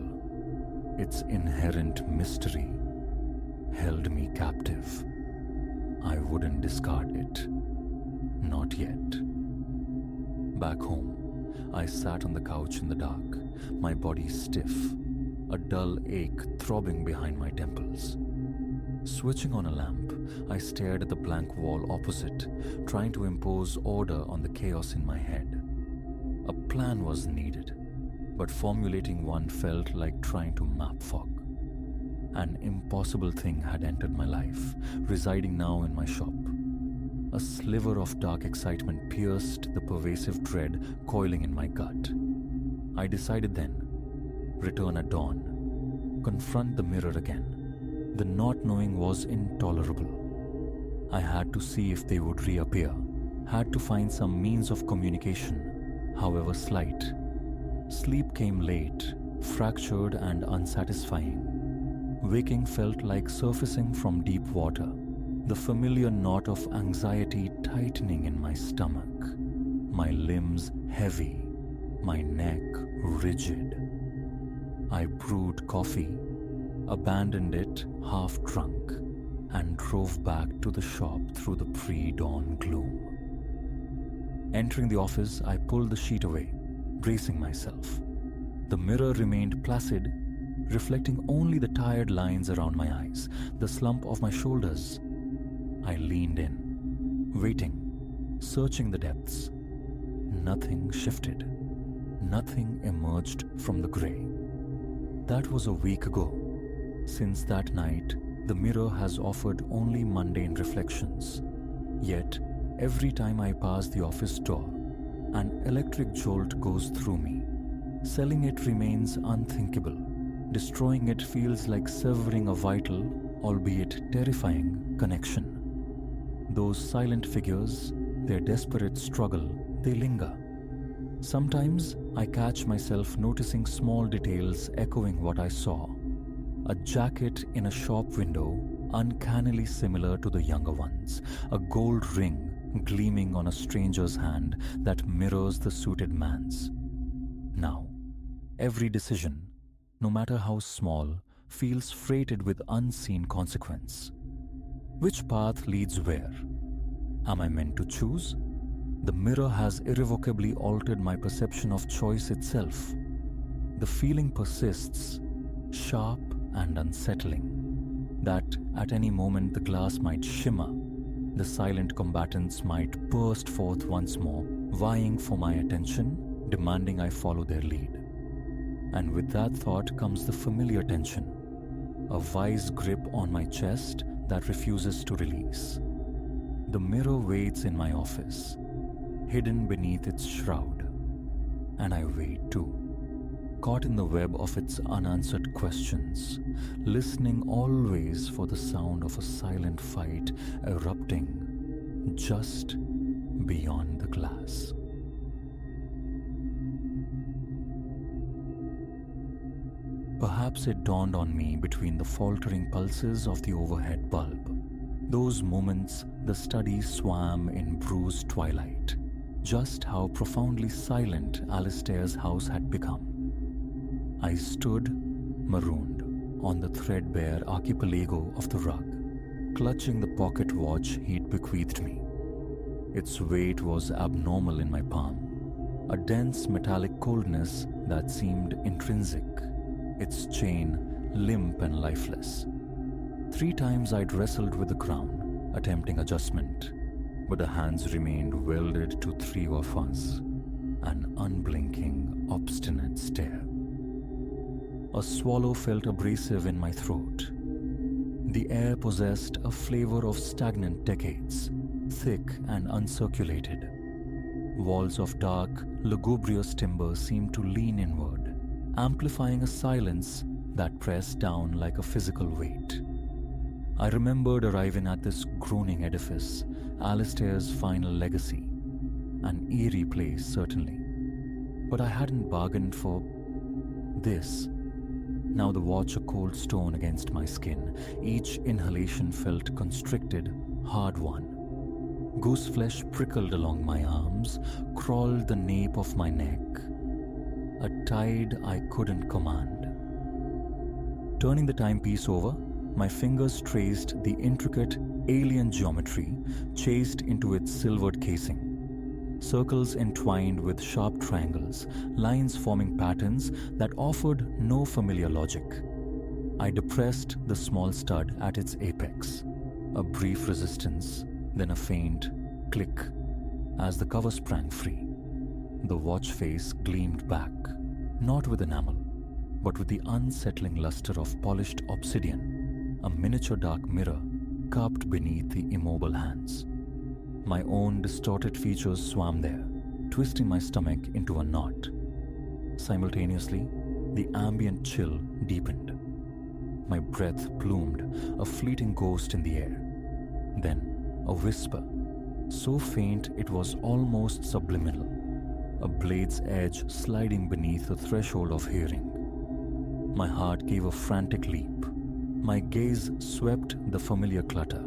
its inherent mystery, held me captive. I wouldn't discard it. Not yet. Back home, I sat on the couch in the dark, my body stiff, a dull ache throbbing behind my temples. Switching on a lamp, I stared at the blank wall opposite, trying to impose order on the chaos in my head. A plan was needed, but formulating one felt like trying to map fog. An impossible thing had entered my life, residing now in my shop. A sliver of dark excitement pierced the pervasive dread coiling in my gut. I decided then, return at dawn, confront the mirror again. The not knowing was intolerable. I had to see if they would reappear, had to find some means of communication, however slight. Sleep came late, fractured and unsatisfying. Waking felt like surfacing from deep water, the familiar knot of anxiety tightening in my stomach, my limbs heavy, my neck rigid. I brewed coffee, abandoned it half drunk, and drove back to the shop through the pre-dawn gloom. Entering the office, I pulled the sheet away, bracing myself. The mirror remained placid, reflecting only the tired lines around my eyes, the slump of my shoulders. I leaned in, waiting, searching the depths. Nothing shifted. Nothing emerged from the gray. That was a week ago. Since that night, the mirror has offered only mundane reflections. Yet, every time I pass the office door, an electric jolt goes through me. Selling it remains unthinkable. Destroying it feels like severing a vital, albeit terrifying, connection. Those silent figures, their desperate struggle, they linger. Sometimes I catch myself noticing small details echoing what I saw. A jacket in a shop window, uncannily similar to the younger ones, a gold ring gleaming on a stranger's hand that mirrors the suited man's. Now, every decision, no matter how small, feels freighted with unseen consequence. Which path leads where? Am I meant to choose? The mirror has irrevocably altered my perception of choice itself. The feeling persists, sharp and unsettling, that at any moment the glass might shimmer, the silent combatants might burst forth once more, vying for my attention, demanding I follow their lead. And with that thought comes the familiar tension, a vice grip on my chest that refuses to release. The mirror waits in my office, hidden beneath its shroud, and I wait too, caught in the web of its unanswered questions, listening always for the sound of a silent fight erupting just beyond the glass. Perhaps it dawned on me between the faltering pulses of the overhead bulb. Those moments the study swam in bruised twilight, just how profoundly silent Alistair's house had become. I stood, marooned, on the threadbare archipelago of the rug, clutching the pocket watch he'd bequeathed me. Its weight was abnormal in my palm, a dense metallic coldness that seemed intrinsic, its chain limp and lifeless. 3 times I'd wrestled with the crown, attempting adjustment, but the hands remained welded to 3 of us, an unblinking, obstinate stare. A swallow felt abrasive in my throat. The air possessed a flavor of stagnant decades, thick and uncirculated. Walls of dark, lugubrious timber seemed to lean inward, amplifying a silence that pressed down like a physical weight. I remembered arriving at this groaning edifice, Alistair's final legacy. An eerie place, certainly. But I hadn't bargained for this. Now the watch a cold stone against my skin, each inhalation felt constricted, hard-won. Goose flesh prickled along my arms, crawled the nape of my neck. A tide I couldn't command. Turning the timepiece over, my fingers traced the intricate alien geometry chased into its silvered casing. Circles entwined with sharp triangles, lines forming patterns that offered no familiar logic. I depressed the small stud at its apex. A brief resistance, then a faint click as the cover sprang free. The watch face gleamed back, not with enamel, but with the unsettling luster of polished obsidian, a miniature dark mirror cupped beneath the immobile hands. My own distorted features swam there, twisting my stomach into a knot. Simultaneously, the ambient chill deepened. My breath plumed, a fleeting ghost in the air. Then, a whisper, so faint it was almost subliminal, a blade's edge sliding beneath the threshold of hearing. My heart gave a frantic leap. My gaze swept the familiar clutter.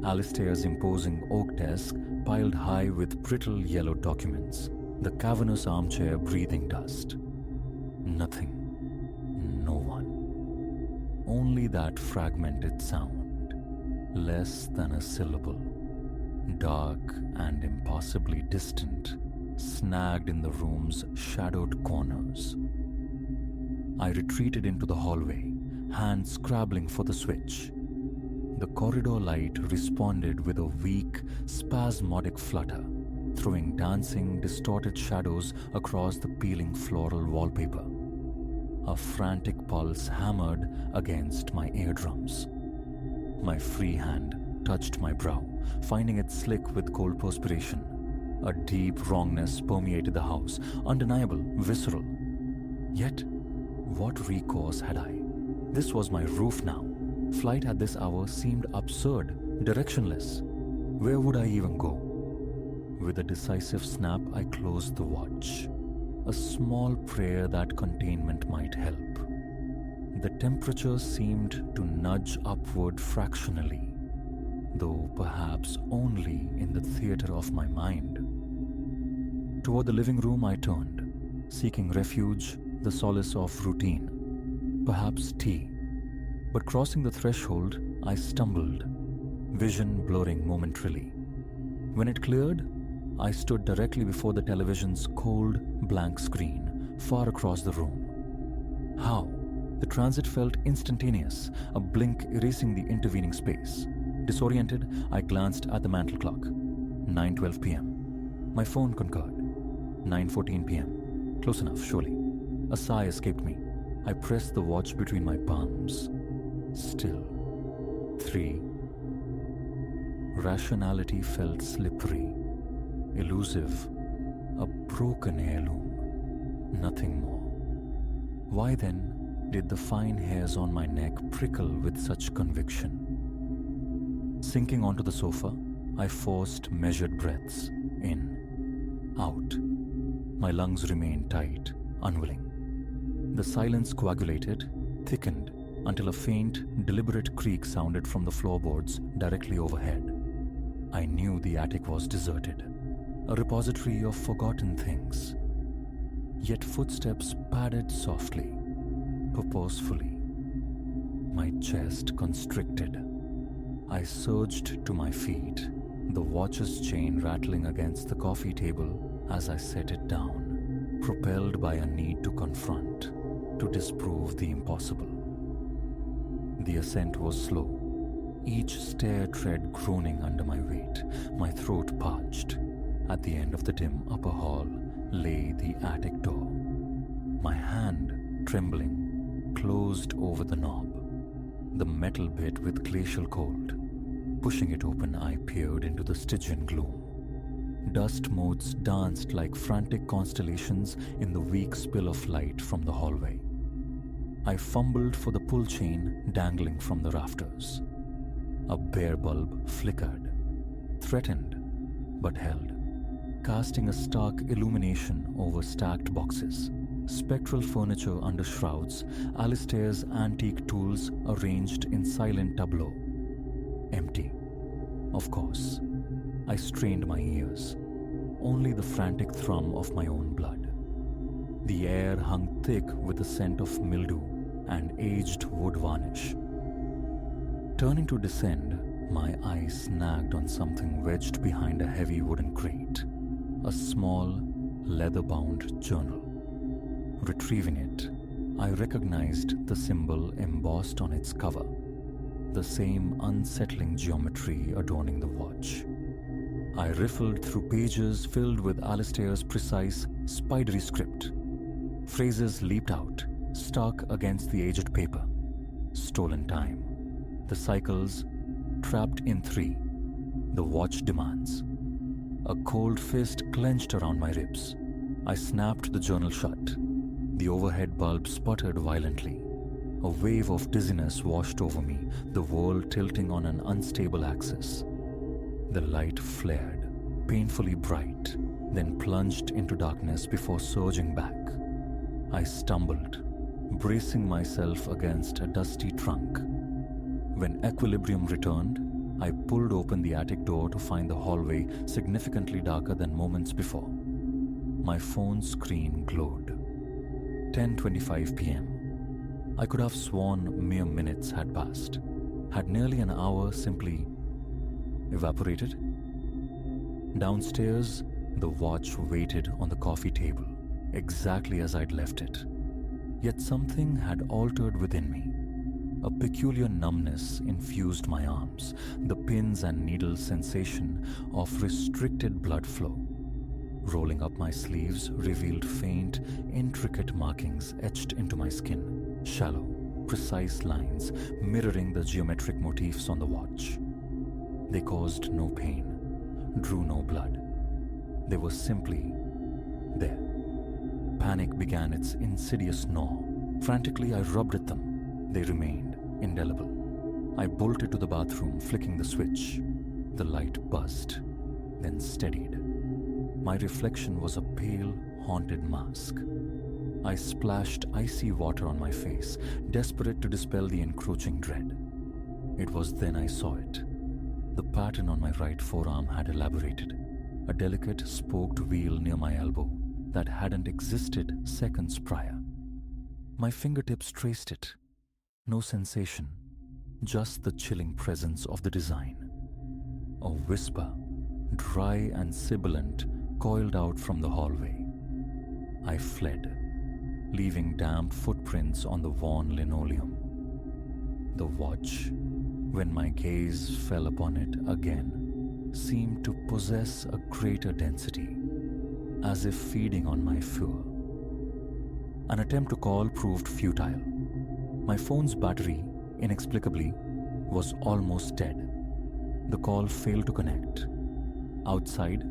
Alistair's imposing oak desk piled high with brittle yellow documents, the cavernous armchair breathing dust. Nothing. No one. Only that fragmented sound, less than a syllable, dark and impossibly distant, snagged in the room's shadowed corners. I retreated into the hallway, hands scrabbling for the switch. The corridor light responded with a weak, spasmodic flutter, throwing dancing, distorted shadows across the peeling floral wallpaper. A frantic pulse hammered against my eardrums. My free hand touched my brow, finding it slick with cold perspiration. A deep wrongness permeated the house, undeniable, visceral. Yet, what recourse had I? This was my roof now. Flight at this hour seemed absurd, directionless. Where would I even go? With a decisive snap, I closed the watch. A small prayer that containment might help. The temperature seemed to nudge upward fractionally, though perhaps only in the theater of my mind. Toward the living room I turned, seeking refuge, the solace of routine, perhaps tea. But crossing the threshold, I stumbled, vision blurring momentarily. When it cleared, I stood directly before the television's cold, blank screen, far across the room. How? The transit felt instantaneous, a blink erasing the intervening space. Disoriented, I glanced at the mantel clock. 9:12 p.m. My phone concurred. 9:14 p.m. Close enough, surely. A sigh escaped me. I pressed the watch between my palms. Still. 3. Rationality felt slippery, elusive, a broken heirloom, nothing more. Why then did the fine hairs on my neck prickle with such conviction? Sinking onto the sofa, I forced measured breaths, in, out. My lungs remained tight, unwilling. The silence coagulated, thickened, until a faint, deliberate creak sounded from the floorboards directly overhead. I knew the attic was deserted, a repository of forgotten things. Yet footsteps padded softly, purposefully. My chest constricted. I surged to my feet, the watch's chain rattling against the coffee table as I set it down, propelled by a need to confront, to disprove the impossible. The ascent was slow, each stair tread groaning under my weight, my throat parched. At the end of the dim upper hall lay the attic door. My hand, trembling, closed over the knob, the metal bit with glacial cold. Pushing it open, I peered into the Stygian gloom. Dust motes danced like frantic constellations in the weak spill of light from the hallway. I fumbled for the pull chain dangling from the rafters. A bare bulb flickered, threatened, but held, casting a stark illumination over stacked boxes, spectral furniture under shrouds, Alistair's antique tools arranged in silent tableau. Empty. Of course. I strained my ears. Only the frantic thrum of my own blood. The air hung thick with the scent of mildew and aged wood varnish. Turning to descend, my eye snagged on something wedged behind a heavy wooden crate. A small, leather-bound journal. Retrieving it, I recognized the symbol embossed on its cover, the same unsettling geometry adorning the watch. I riffled through pages filled with Alistair's precise, spidery script. Phrases leaped out, stuck against the aged paper. Stolen time. The cycles, trapped in 3. The watch demands. A cold fist clenched around my ribs. I snapped the journal shut. The overhead bulb sputtered violently. A wave of dizziness washed over me, the world tilting on an unstable axis. The light flared, painfully bright, then plunged into darkness before surging back. I stumbled, bracing myself against a dusty trunk. When equilibrium returned, I pulled open the attic door to find the hallway significantly darker than moments before. My phone screen glowed. 10:25 p.m. I could have sworn mere minutes had passed. Had nearly an hour simply evaporated? Downstairs, the watch waited on the coffee table, exactly as I'd left it. Yet something had altered within me. A peculiar numbness infused my arms, the pins and needles sensation of restricted blood flow. Rolling up my sleeves revealed faint, intricate markings etched into my skin, shallow, precise lines mirroring the geometric motifs on the watch. They caused no pain, drew no blood. They were simply there. Panic began its insidious gnaw. Frantically, I rubbed at them. They remained indelible. I bolted to the bathroom, flicking the switch. The light buzzed, then steadied. My reflection was a pale, haunted mask. I splashed icy water on my face, desperate to dispel the encroaching dread. It was then I saw it. The pattern on my right forearm had elaborated, a delicate spoked wheel near my elbow that hadn't existed seconds prior. My fingertips traced it. No sensation, just the chilling presence of the design. A whisper, dry and sibilant, coiled out from the hallway. I fled, leaving damp footprints on the worn linoleum. The watch, when my gaze fell upon it again, seemed to possess a greater density, as if feeding on my fear. An attempt to call proved futile. My phone's battery, inexplicably, was almost dead. The call failed to connect. Outside,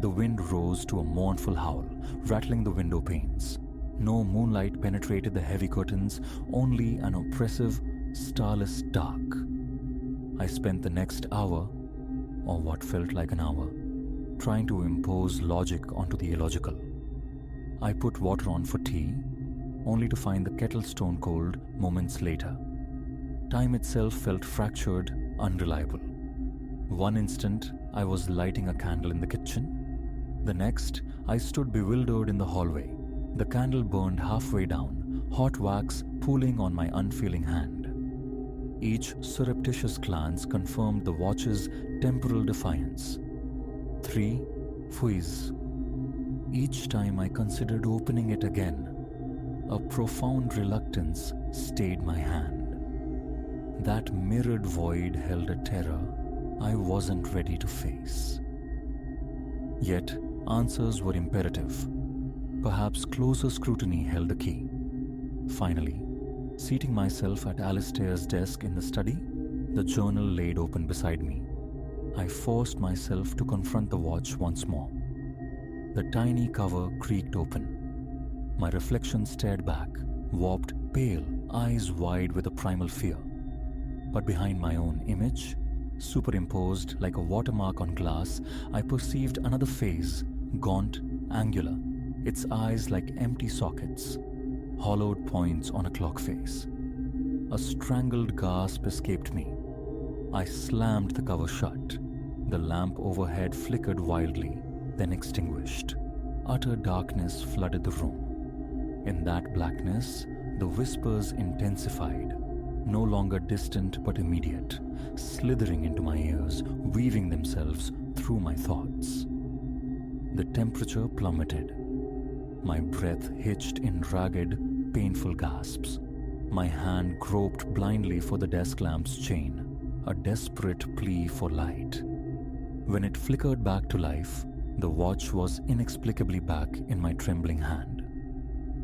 the wind rose to a mournful howl, rattling the window panes. No moonlight penetrated the heavy curtains, only an oppressive, starless dark. I spent the next hour, or what felt like an hour, trying to impose logic onto the illogical. I put water on for tea, only to find the kettle stone cold moments later. Time itself felt fractured, unreliable. One instant, I was lighting a candle in the kitchen. The next, I stood bewildered in the hallway. The candle burned halfway down, hot wax pooling on my unfeeling hand. Each surreptitious glance confirmed the watch's temporal defiance. 3 fouilles. Each time I considered opening it again, a profound reluctance stayed my hand. That mirrored void held a terror I wasn't ready to face. Yet, answers were imperative. Perhaps closer scrutiny held the key. Finally, seating myself at Alistair's desk in the study, the journal laid open beside me, I forced myself to confront the watch once more. The tiny cover creaked open. My reflection stared back, warped, pale, eyes wide with a primal fear. But behind my own image, superimposed like a watermark on glass, I perceived another face, gaunt, angular, its eyes like empty sockets, hollowed points on a clock face. A strangled gasp escaped me. I slammed the cover shut. The lamp overhead flickered wildly, then extinguished. Utter darkness flooded the room. In that blackness, the whispers intensified, no longer distant but immediate, slithering into my ears, weaving themselves through my thoughts. The temperature plummeted. My breath hitched in ragged, painful gasps. My hand groped blindly for the desk lamp's chain, a desperate plea for light. When it flickered back to life, the watch was inexplicably back in my trembling hand.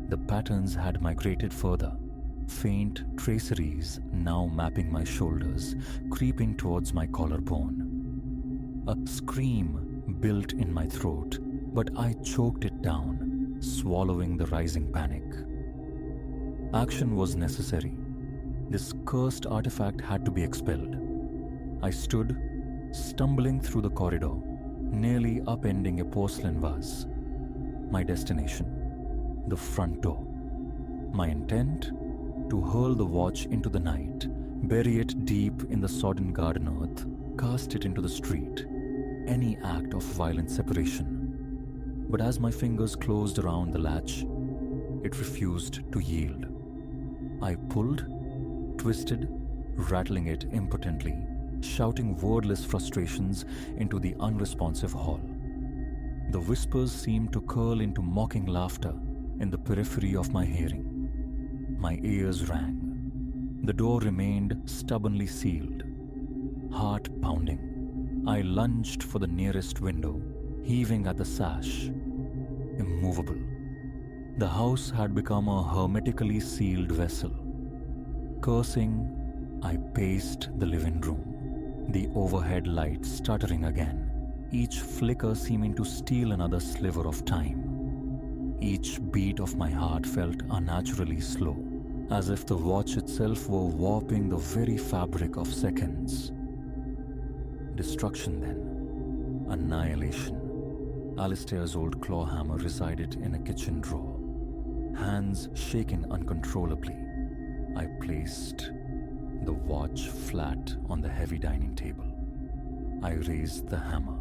The patterns had migrated further, faint traceries now mapping my shoulders, creeping towards my collarbone. A scream built in my throat, but I choked it down, swallowing the rising panic. Action was necessary. This cursed artifact had to be expelled. I stood, stumbling through the corridor, nearly upending a porcelain vase. My destination, the front door. My intent? To hurl the watch into the night, bury it deep in the sodden garden earth, cast it into the street. Any act of violent separation. But as my fingers closed around the latch, it refused to yield. I pulled, twisted, rattling it impotently, shouting wordless frustrations into the unresponsive hall. The whispers seemed to curl into mocking laughter in the periphery of my hearing. My ears rang. The door remained stubbornly sealed. Heart pounding, I lunged for the nearest window, heaving at the sash. Immovable. The house had become a hermetically sealed vessel. Cursing, I paced the living room, the overhead light stuttering again, each flicker seeming to steal another sliver of time. Each beat of my heart felt unnaturally slow, as if the watch itself were warping the very fabric of seconds. Destruction then. Annihilation. Alistair's old claw hammer resided in a kitchen drawer. Hands shaking uncontrollably, I placed the watch flat on the heavy dining table. I raised the hammer,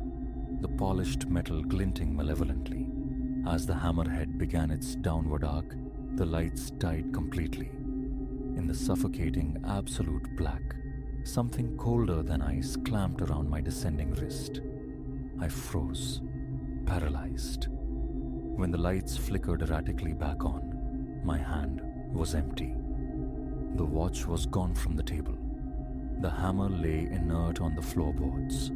the polished metal glinting malevolently. As the hammerhead began its downward arc, the lights died completely. In the suffocating absolute black, something colder than ice clamped around my descending wrist. I froze, paralyzed. When the lights flickered erratically back on, my hand was empty. The watch was gone from the table. The hammer lay inert on the floorboards,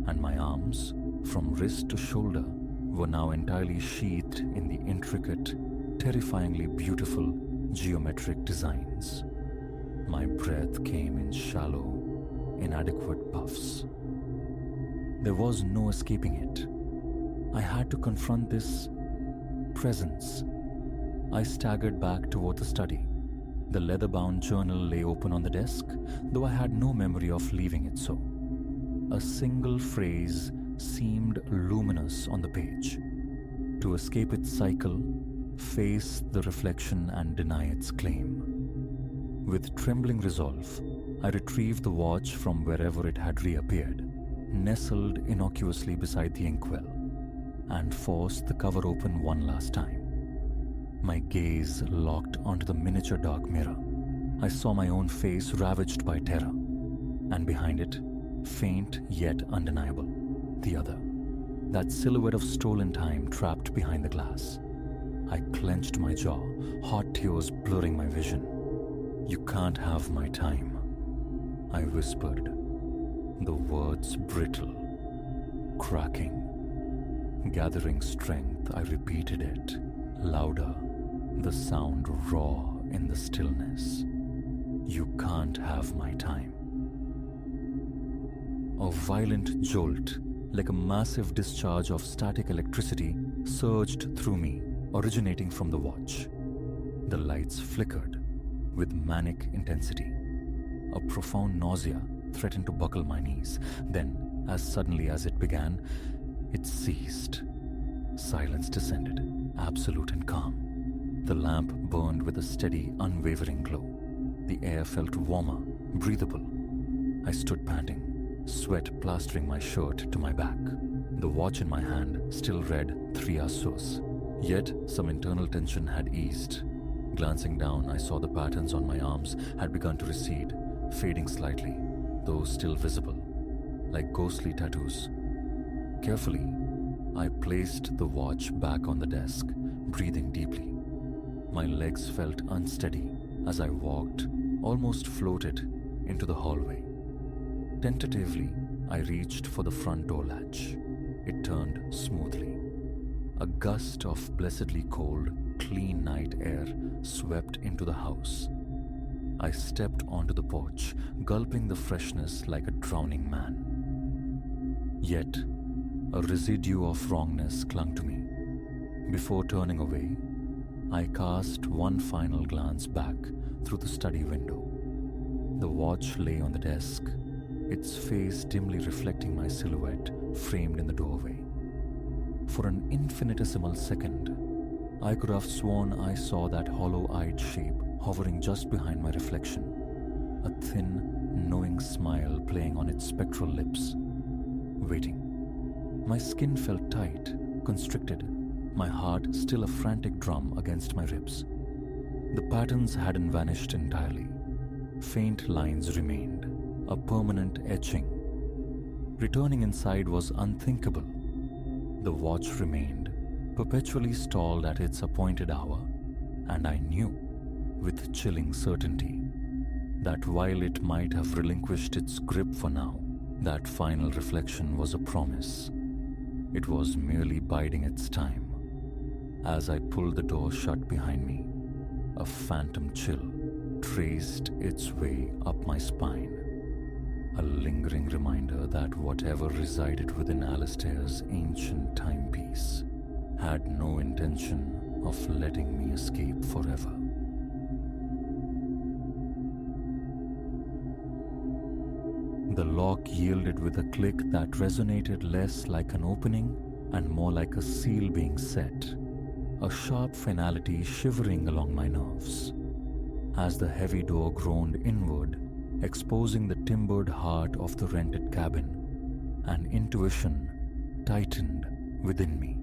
and my arms, from wrist to shoulder, were now entirely sheathed in the intricate, terrifyingly beautiful geometric designs. My breath came in shallow, inadequate puffs. There was no escaping it. I had to confront this presence. I staggered back toward the study. The leather-bound journal lay open on the desk, though I had no memory of leaving it so. A single phrase seemed luminous on the page. To escape its cycle, face the reflection and deny its claim. With trembling resolve, I retrieved the watch from wherever it had reappeared, nestled innocuously beside the inkwell, and forced the cover open one last time. My gaze locked onto the miniature dark mirror. I saw my own face ravaged by terror, and behind it, faint yet undeniable, the other, that silhouette of stolen time trapped behind the glass. I clenched my jaw, hot tears blurring my vision. "You can't have my time," I whispered, the words brittle, cracking. Gathering strength, I repeated it, louder, the sound raw in the stillness. "You can't have my time." A violent jolt, like a massive discharge of static electricity, surged through me, originating from the watch. The lights flickered with manic intensity. A profound nausea threatened to buckle my knees. Then, as suddenly as it began, it ceased. Silence descended, absolute and calm. The lamp burned with a steady, unwavering glow. The air felt warmer, breathable. I stood panting, sweat plastering my shirt to my back. The watch in my hand still read 3 hours. Yet some internal tension had eased. Glancing down, I saw the patterns on my arms had begun to recede, fading slightly, though still visible, like ghostly tattoos. Carefully, I placed the watch back on the desk, breathing deeply. My legs felt unsteady as I walked, almost floated, into the hallway. Tentatively, I reached for the front door latch. It turned smoothly. A gust of blessedly cold, clean night air swept into the house. I stepped onto the porch, gulping the freshness like a drowning man. Yet, a residue of wrongness clung to me. Before turning away, I cast one final glance back through the study window. The watch lay on the desk, its face dimly reflecting my silhouette framed in the doorway. For an infinitesimal second, I could have sworn I saw that hollow-eyed shape hovering just behind my reflection, a thin, knowing smile playing on its spectral lips, waiting. My skin felt tight, constricted, my heart still a frantic drum against my ribs. The patterns hadn't vanished entirely. Faint lines remained, a permanent etching. Returning inside was unthinkable. The watch remained, perpetually stalled at its appointed hour, and I knew, with chilling certainty, that while it might have relinquished its grip for now, that final reflection was a promise. It was merely biding its time. As I pulled the door shut behind me, a phantom chill traced its way up my spine, a lingering reminder that whatever resided within Alistair's ancient timepiece had no intention of letting me escape forever. The lock yielded with a click that resonated less like an opening and more like a seal being set. a sharp finality shivering along my nerves. As the heavy door groaned inward, exposing the timbered heart of the rented cabin, an intuition tightened within me.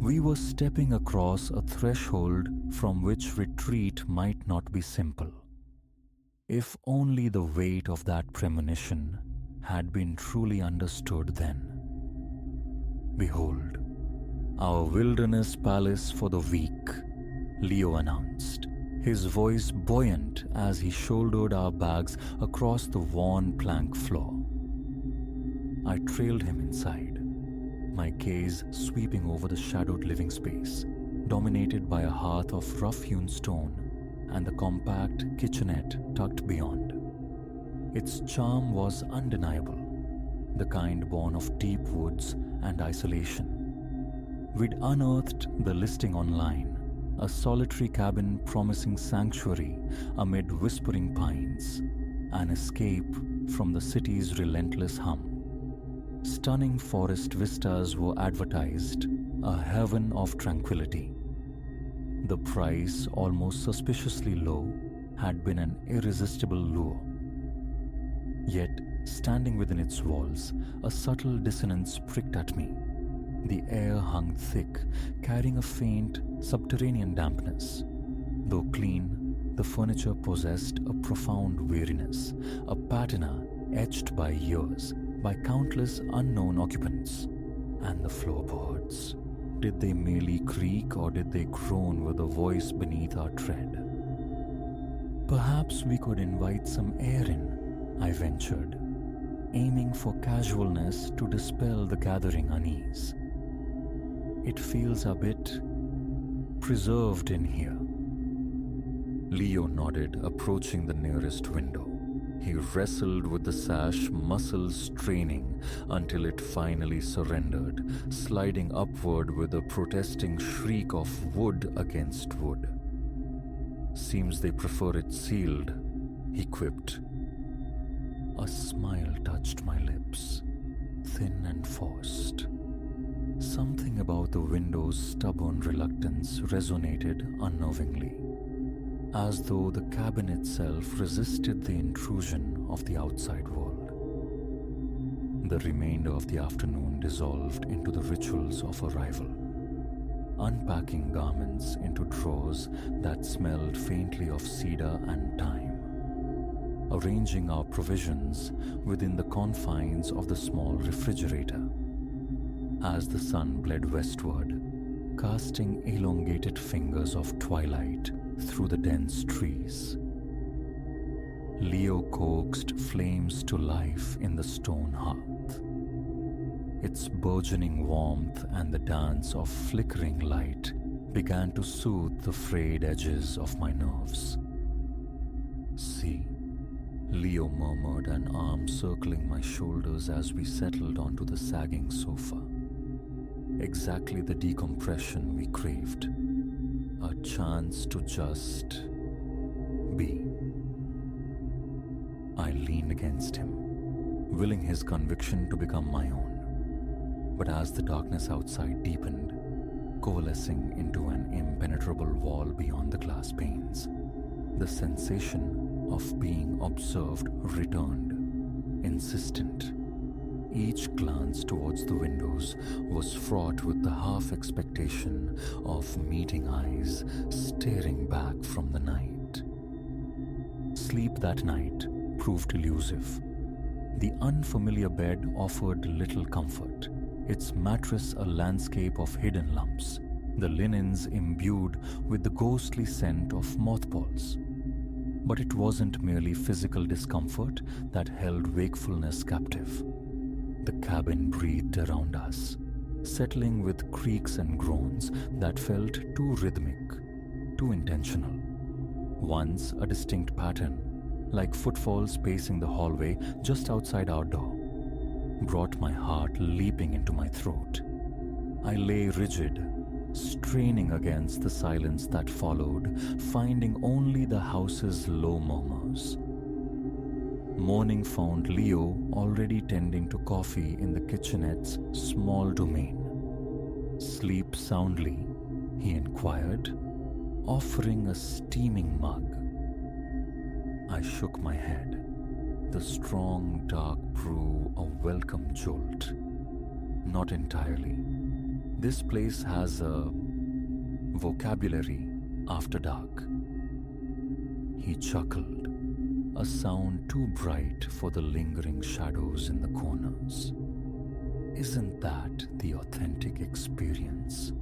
We were stepping across a threshold from which retreat might not be simple. If only the weight of that premonition had been truly understood then. "Behold, our wilderness palace for the weak," Leo announced, his voice buoyant as he shouldered our bags across the worn plank floor. I trailed him inside, my gaze sweeping over the shadowed living space, dominated by a hearth of rough-hewn stone and the compact kitchenette tucked beyond. Its charm was undeniable, the kind born of deep woods and isolation. We'd unearthed the listing online, a solitary cabin promising sanctuary amid whispering pines, an escape from the city's relentless hum. Stunning forest vistas were advertised, a heaven of tranquility. The price, almost suspiciously low, had been an irresistible lure. Yet, standing within its walls, a subtle dissonance pricked at me. The air hung thick, carrying a faint, subterranean dampness. Though clean, the furniture possessed a profound weariness, a patina etched by years, by countless unknown occupants. And the floorboards. Did they merely creak, or did they groan with a voice beneath our tread? "Perhaps we could invite some air in," I ventured, aiming for casualness to dispel the gathering unease. "It feels a bit preserved in here." Leo nodded, approaching the nearest window. He wrestled with the sash, muscles straining until it finally surrendered, sliding upward with a protesting shriek of wood against wood. "Seems they prefer it sealed," he quipped. A smile touched my lips, thin and forced. Something about the window's stubborn reluctance resonated unnervingly, as though the cabin itself resisted the intrusion of the outside world. The remainder of the afternoon dissolved into the rituals of arrival, unpacking garments into drawers that smelled faintly of cedar and thyme, arranging our provisions within the confines of the small refrigerator. As the sun bled westward, casting elongated fingers of twilight through the dense trees, Leo coaxed flames to life in the stone hearth. Its burgeoning warmth and the dance of flickering light began to soothe the frayed edges of my nerves. "See," Leo murmured, an arm circling my shoulders as we settled onto the sagging sofa. Exactly the decompression we craved. A chance to just be. I leaned against him, willing his conviction to become my own. But as the darkness outside deepened, coalescing into an impenetrable wall beyond the glass panes, the sensation of being observed returned, insistent. Each glance towards the windows was fraught with the half-expectation of meeting eyes staring back from the night. Sleep that night proved elusive. The unfamiliar bed offered little comfort, its mattress a landscape of hidden lumps, the linens imbued with the ghostly scent of mothballs. But it wasn't merely physical discomfort that held wakefulness captive. The cabin breathed around us, settling with creaks and groans that felt too rhythmic, too intentional. Once a distinct pattern, like footfalls pacing the hallway just outside our door, brought my heart leaping into my throat. I lay rigid, straining against the silence that followed, finding only the house's low murmurs. Morning found Leo already tending to coffee in the kitchenette's small domain. Sleep soundly, he inquired, offering a steaming mug. I shook my head. The strong, dark brew a welcome jolt. Not entirely. This place has a vocabulary after dark. He chuckled, a sound too bright for the lingering shadows in the corners. Isn't that the authentic experience?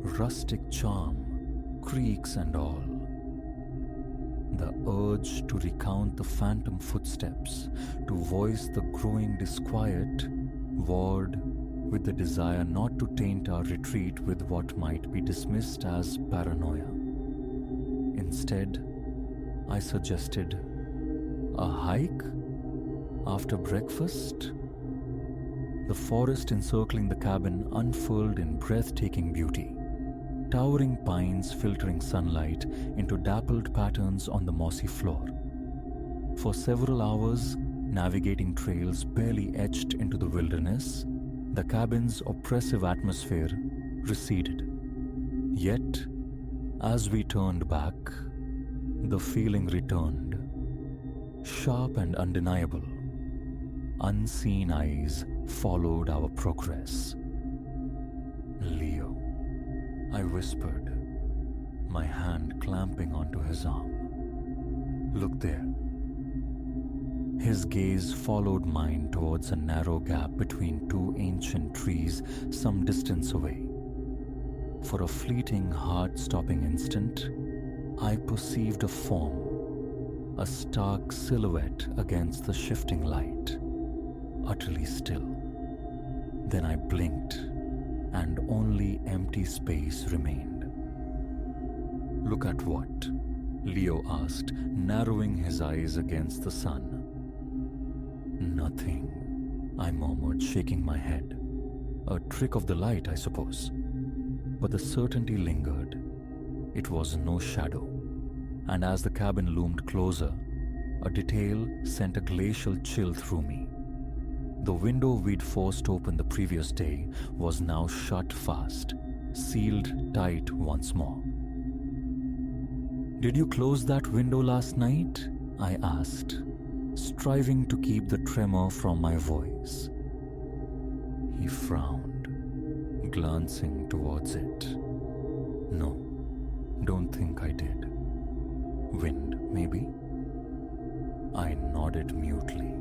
Rustic charm, creaks and all. The urge to recount the phantom footsteps, to voice the growing disquiet, warred with the desire not to taint our retreat with what might be dismissed as paranoia. Instead, I suggested a hike after breakfast. The forest encircling the cabin unfurled in breathtaking beauty. Towering pines filtering sunlight into dappled patterns on the mossy floor. For several hours, navigating trails barely etched into the wilderness, the cabin's oppressive atmosphere receded. Yet, as we turned back, the feeling returned, sharp and undeniable. Unseen eyes followed our progress. Leo, I whispered, my hand clamping onto his arm. Look there. His gaze followed mine towards a narrow gap between two ancient trees some distance away. For a fleeting, heart-stopping instant, I perceived a form, a stark silhouette against the shifting light, utterly still. Then I blinked, and only empty space remained. Look at what? Leo asked, narrowing his eyes against the sun. Nothing, I murmured, shaking my head. A trick of the light, I suppose. But the certainty lingered. It was no shadow. And as the cabin loomed closer, a detail sent a glacial chill through me. The window we'd forced open the previous day was now shut fast, sealed tight once more. Did you close that window last night? I asked, striving to keep the tremor from my voice. He frowned, glancing towards it. No, don't think I did. Wind, maybe? I nodded mutely,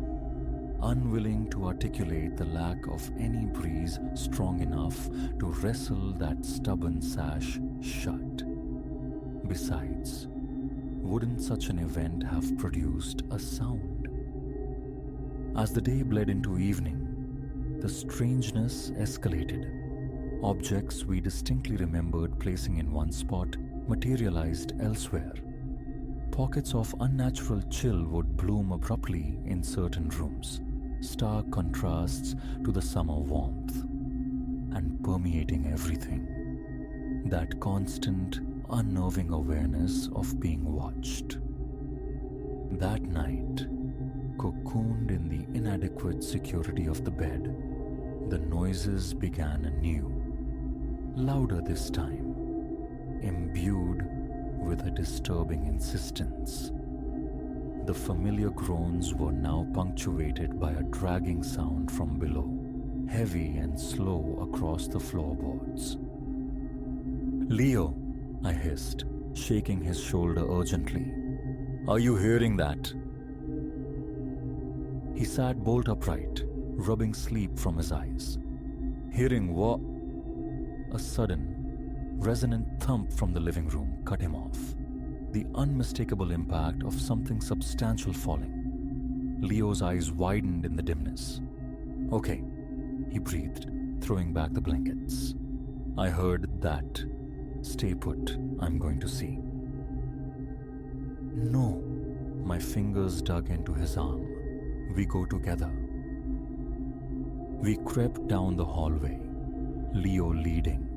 unwilling to articulate the lack of any breeze strong enough to wrestle that stubborn sash shut. Besides, wouldn't such an event have produced a sound? As the day bled into evening, the strangeness escalated. Objects we distinctly remembered placing in one spot materialized elsewhere. Pockets of unnatural chill would bloom abruptly in certain rooms, stark contrasts to the summer warmth, and permeating everything. That constant, unnerving awareness of being watched. That night, cocooned in the inadequate security of the bed, the noises began anew, louder this time, imbued with a disturbing insistence. The familiar groans were now punctuated by a dragging sound from below, heavy and slow across the floorboards. Leo, I hissed, shaking his shoulder urgently. Are you hearing that? He sat bolt upright, rubbing sleep from his eyes. Hearing what? A sudden, resonant thump from the living room cut him off. The unmistakable impact of something substantial falling. Leo's eyes widened in the dimness. Okay, he breathed, throwing back the blankets. I heard that. Stay put, I'm going to see. No, my fingers dug into his arm. We go together. We crept down the hallway, Leo leading,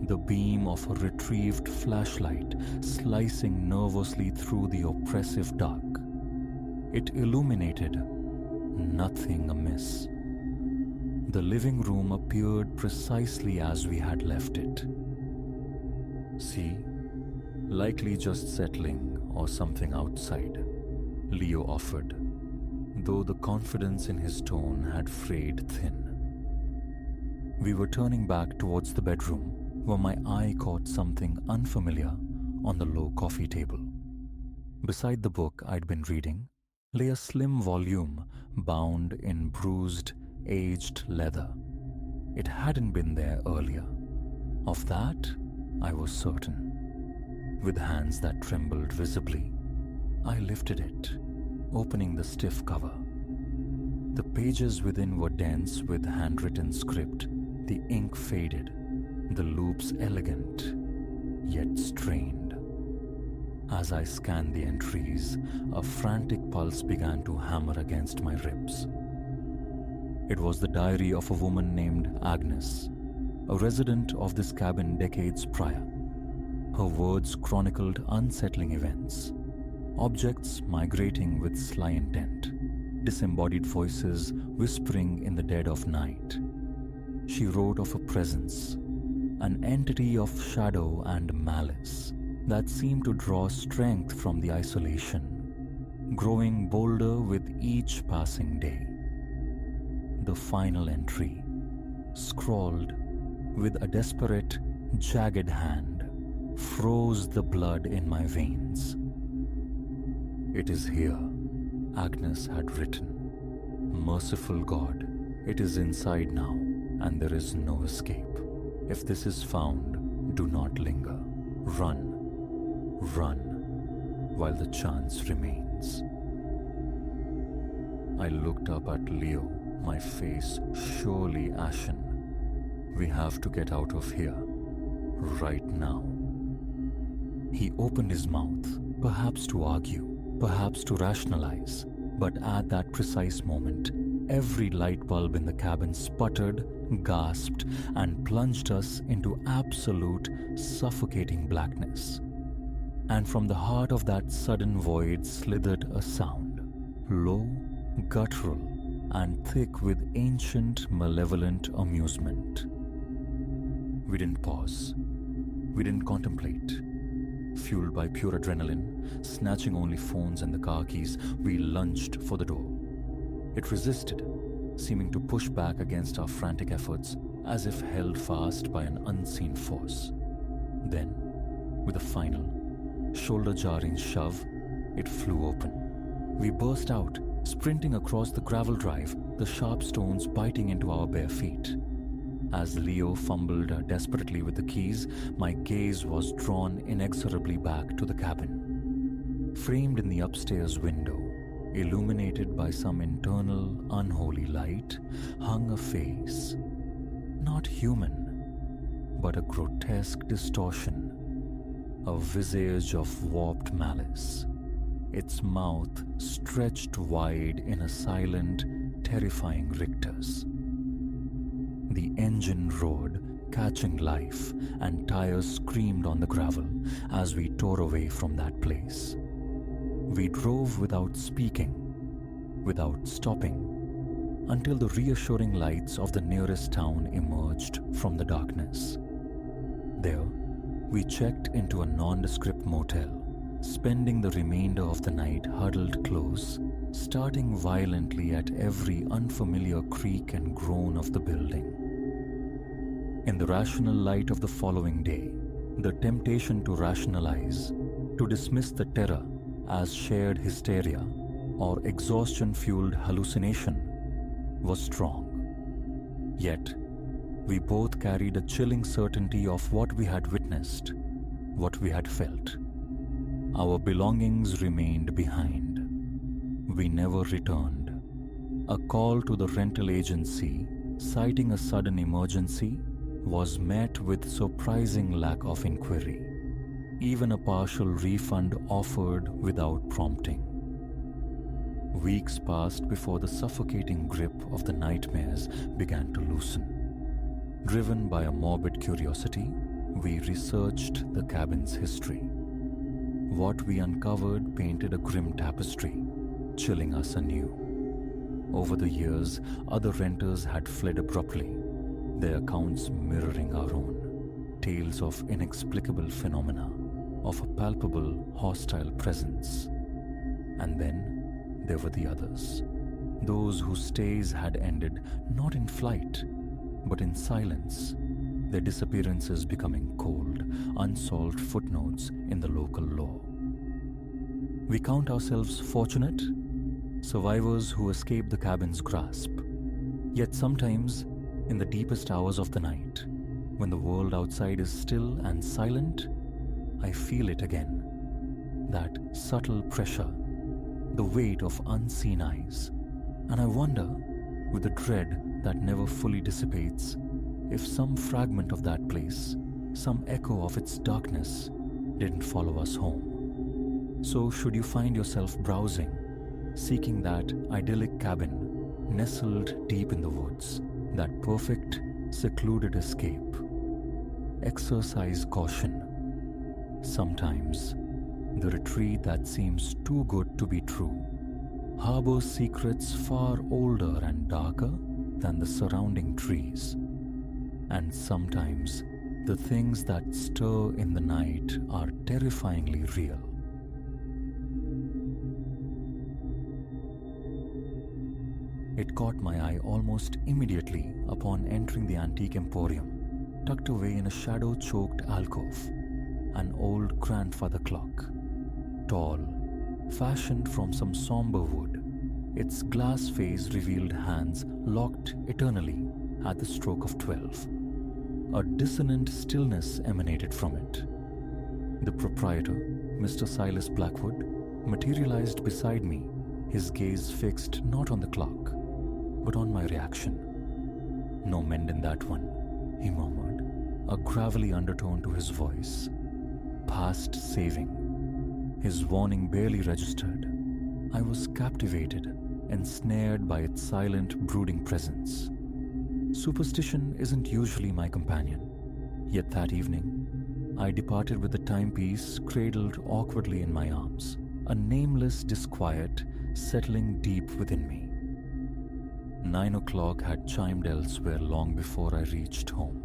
the beam of a retrieved flashlight slicing nervously through the oppressive dark. It illuminated nothing amiss. The living room appeared precisely as we had left it. See, likely just settling or something outside, Leo offered, though the confidence in his tone had frayed thin. We were turning back towards the bedroom where my eye caught something unfamiliar on the low coffee table. Beside the book I'd been reading lay a slim volume bound in bruised, aged leather. It hadn't been there earlier. Of that, I was certain. With hands that trembled visibly, I lifted it, opening the stiff cover. The pages within were dense with handwritten script, the ink faded, the loops elegant, yet strained. As I scanned the entries, a frantic pulse began to hammer against my ribs. It was the diary of a woman named Agnes, a resident of this cabin decades prior. Her words chronicled unsettling events, objects migrating with sly intent, disembodied voices whispering in the dead of night. She wrote of a presence, an entity of shadow and malice that seemed to draw strength from the isolation, growing bolder with each passing day. The final entry, scrawled with a desperate, jagged hand, froze the blood in my veins. "It is here," Agnes had written. "Merciful God, it is inside now, and there is no escape. If this is found, do not linger. Run, run, while the chance remains." I looked up at Leo, my face surely ashen. "We have to get out of here, right now." He opened his mouth, perhaps to argue, perhaps to rationalize, but at that precise moment, every light bulb in the cabin sputtered, gasped, and plunged us into absolute, suffocating blackness. And from the heart of that sudden void slithered a sound, low, guttural, and thick with ancient, malevolent amusement. We didn't pause. We didn't contemplate. Fueled by pure adrenaline, snatching only phones and the car keys, we lunged for the door. It resisted, seeming to push back against our frantic efforts as if held fast by an unseen force. Then, with a final, shoulder-jarring shove, it flew open. We burst out, sprinting across the gravel drive, the sharp stones biting into our bare feet. As Leo fumbled desperately with the keys, my gaze was drawn inexorably back to the cabin. Framed in the upstairs window, illuminated by some internal, unholy light, hung a face. Not human, but a grotesque distortion. A visage of warped malice. Its mouth stretched wide in a silent, terrifying rictus. The engine roared, catching life, and tires screamed on the gravel as we tore away from that place. We drove without speaking, without stopping, until the reassuring lights of the nearest town emerged from the darkness. There, we checked into a nondescript motel, spending the remainder of the night huddled close, starting violently at every unfamiliar creak and groan of the building. In the rational light of the following day, the temptation to rationalize, to dismiss the terror as shared hysteria or exhaustion-fueled hallucination, was strong. Yet, we both carried a chilling certainty of what we had witnessed, what we had felt. Our belongings remained behind. We never returned. A call to the rental agency, citing a sudden emergency, was met with surprising lack of inquiry. Even a partial refund offered without prompting. Weeks passed before the suffocating grip of the nightmares began to loosen. Driven by a morbid curiosity, we researched the cabin's history. What we uncovered painted a grim tapestry, chilling us anew. Over the years, other renters had fled abruptly, their accounts mirroring our own. tales of inexplicable phenomena, of a palpable hostile presence. And then there were the others, those whose stays had ended not in flight, but in silence, their disappearances becoming cold, unsolved footnotes in the local law. We count ourselves fortunate, survivors who escape the cabin's grasp. Yet sometimes, in the deepest hours of the night, when the world outside is still and silent, I feel it again. That subtle pressure, the weight of unseen eyes. And I wonder, with a dread that never fully dissipates, if some fragment of that place, some echo of its darkness, didn't follow us home. So should you find yourself browsing, seeking that idyllic cabin nestled deep in the woods, that perfect, secluded escape, exercise caution. Sometimes, the retreat that seems too good to be true harbors secrets far older and darker than the surrounding trees. And sometimes, the things that stir in the night are terrifyingly real. It caught my eye almost immediately upon entering the antique emporium, tucked away in a shadow-choked alcove, an old grandfather clock. Tall, fashioned from some somber wood, its glass face revealed hands locked eternally at the stroke of 12. A dissonant stillness emanated from it. The proprietor, Mr. Silas Blackwood, materialized beside me, his gaze fixed not on the clock, but on my reaction. "No mend in that one," he murmured, a gravelly undertone to his voice. "Past saving." His warning barely registered. I was captivated, ensnared by its silent, brooding presence. Superstition isn't usually my companion, yet that evening, I departed with the timepiece cradled awkwardly in my arms, a nameless disquiet settling deep within me. 9 o'clock had chimed elsewhere long before I reached home.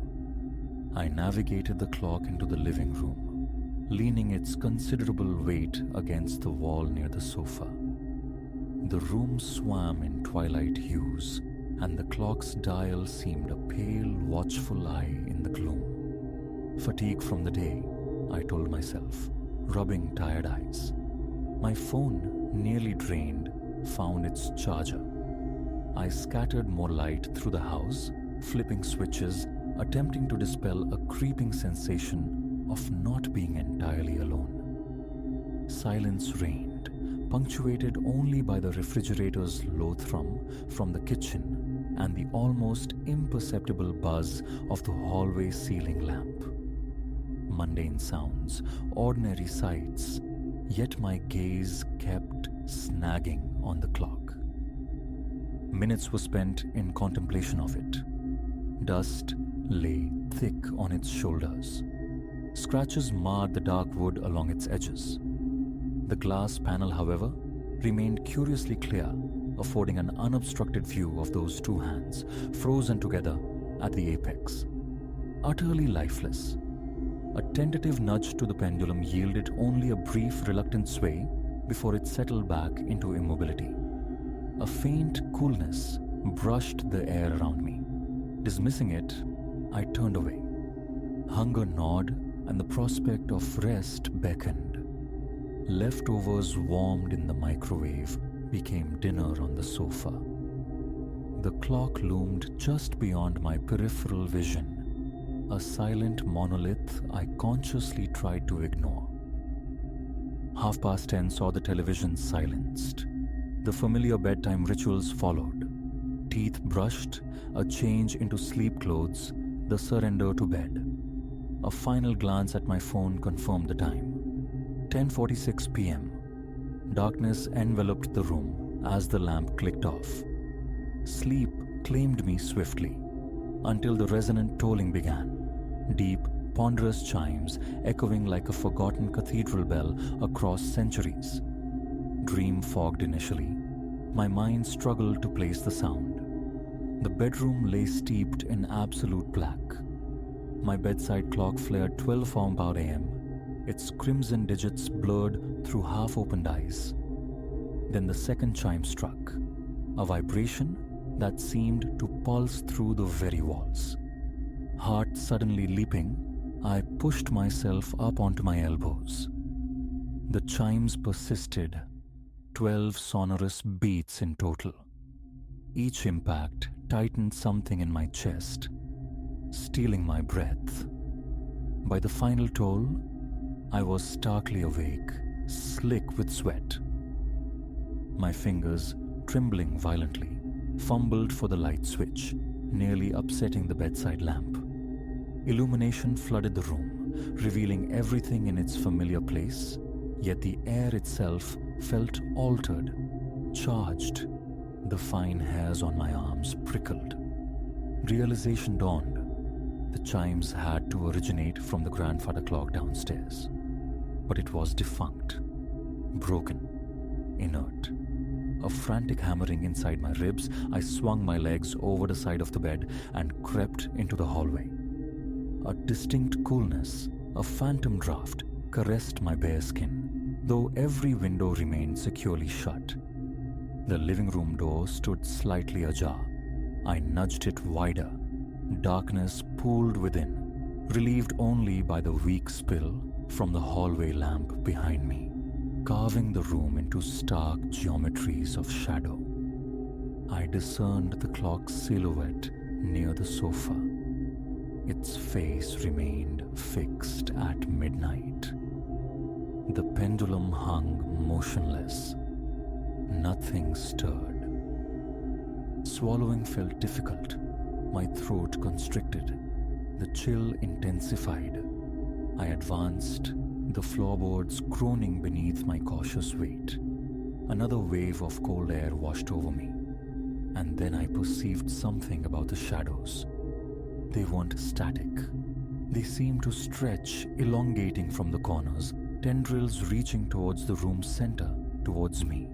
I navigated the clock into the living room, leaning its considerable weight against the wall near the sofa. The room swam in twilight hues, and the clock's dial seemed a pale, watchful eye in the gloom. Fatigue from the day, I told myself, rubbing tired eyes. My phone, nearly drained, found its charger. I scattered more light through the house, flipping switches, attempting to dispel a creeping sensation of not being entirely alone. Silence reigned, punctuated only by the refrigerator's low thrum from the kitchen and the almost imperceptible buzz of the hallway ceiling lamp. Mundane sounds, ordinary sights, yet my gaze kept snagging on the clock. Minutes were spent in contemplation of it. Dust lay thick on its shoulders. Scratches marred the dark wood along its edges. The glass panel, however, remained curiously clear, affording an unobstructed view of those two hands, frozen together at the apex. Utterly lifeless. A tentative nudge to the pendulum yielded only a brief, reluctant sway before it settled back into immobility. A faint coolness brushed the air around me. Dismissing it, I turned away. Hunger gnawed, and the prospect of rest beckoned. Leftovers warmed in the microwave became dinner on the sofa. The clock loomed just beyond my peripheral vision, a silent monolith I consciously tried to ignore. 10:30 saw the television silenced. The familiar bedtime rituals followed. Teeth brushed, a change into sleep clothes, the surrender to bed. A final glance at my phone confirmed the time. 10:46 p.m. Darkness enveloped the room as the lamp clicked off. Sleep claimed me swiftly, until the resonant tolling began. Deep, ponderous chimes echoing like a forgotten cathedral bell across centuries. Dream fogged initially, my mind struggled to place the sound. The bedroom lay steeped in absolute black. My bedside clock flared 12 about AM, its crimson digits blurred through half-opened eyes. Then the second chime struck, a vibration that seemed to pulse through the very walls. Heart suddenly leaping, I pushed myself up onto my elbows. The chimes persisted, 12 sonorous beats in total. Each impact tightened something in my chest, stealing my breath. By the final toll, I was starkly awake, slick with sweat. My fingers, trembling violently, fumbled for the light switch, nearly upsetting the bedside lamp. Illumination flooded the room, revealing everything in its familiar place, yet the air itself felt altered, charged. The fine hairs on my arms prickled. Realization dawned. The chimes had to originate from the grandfather clock downstairs. But it was defunct, broken, inert. A frantic hammering inside my ribs, I swung my legs over the side of the bed and crept into the hallway. A distinct coolness, a phantom draft, caressed my bare skin, though every window remained securely shut. The living room door stood slightly ajar. I nudged it wider. Darkness pooled within, relieved only by the weak spill from the hallway lamp behind me, carving the room into stark geometries of shadow. I discerned the clock's silhouette near the sofa. Its face remained fixed at midnight. The pendulum hung motionless. Nothing stirred. Swallowing felt difficult. My throat constricted. The chill intensified. I advanced, the floorboards groaning beneath my cautious weight. Another wave of cold air washed over me. And then I perceived something about the shadows. They weren't static. They seemed to stretch, elongating from the corners, tendrils reaching towards the room's center, towards me.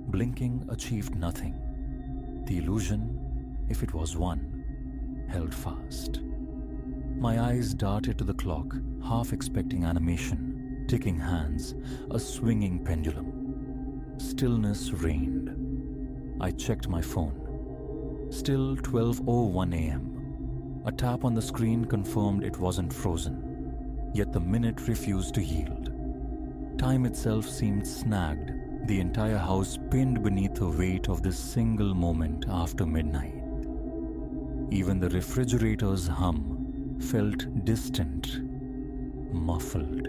Blinking achieved nothing. The illusion, if it was one, held fast. My eyes darted to the clock, half expecting animation, ticking hands, a swinging pendulum. Stillness reigned. I checked my phone. Still 12:01 a.m. A tap on the screen confirmed it wasn't frozen. Yet the minute refused to yield. Time itself seemed snagged, the entire house pinned beneath the weight of this single moment after midnight. Even the refrigerator's hum felt distant, muffled.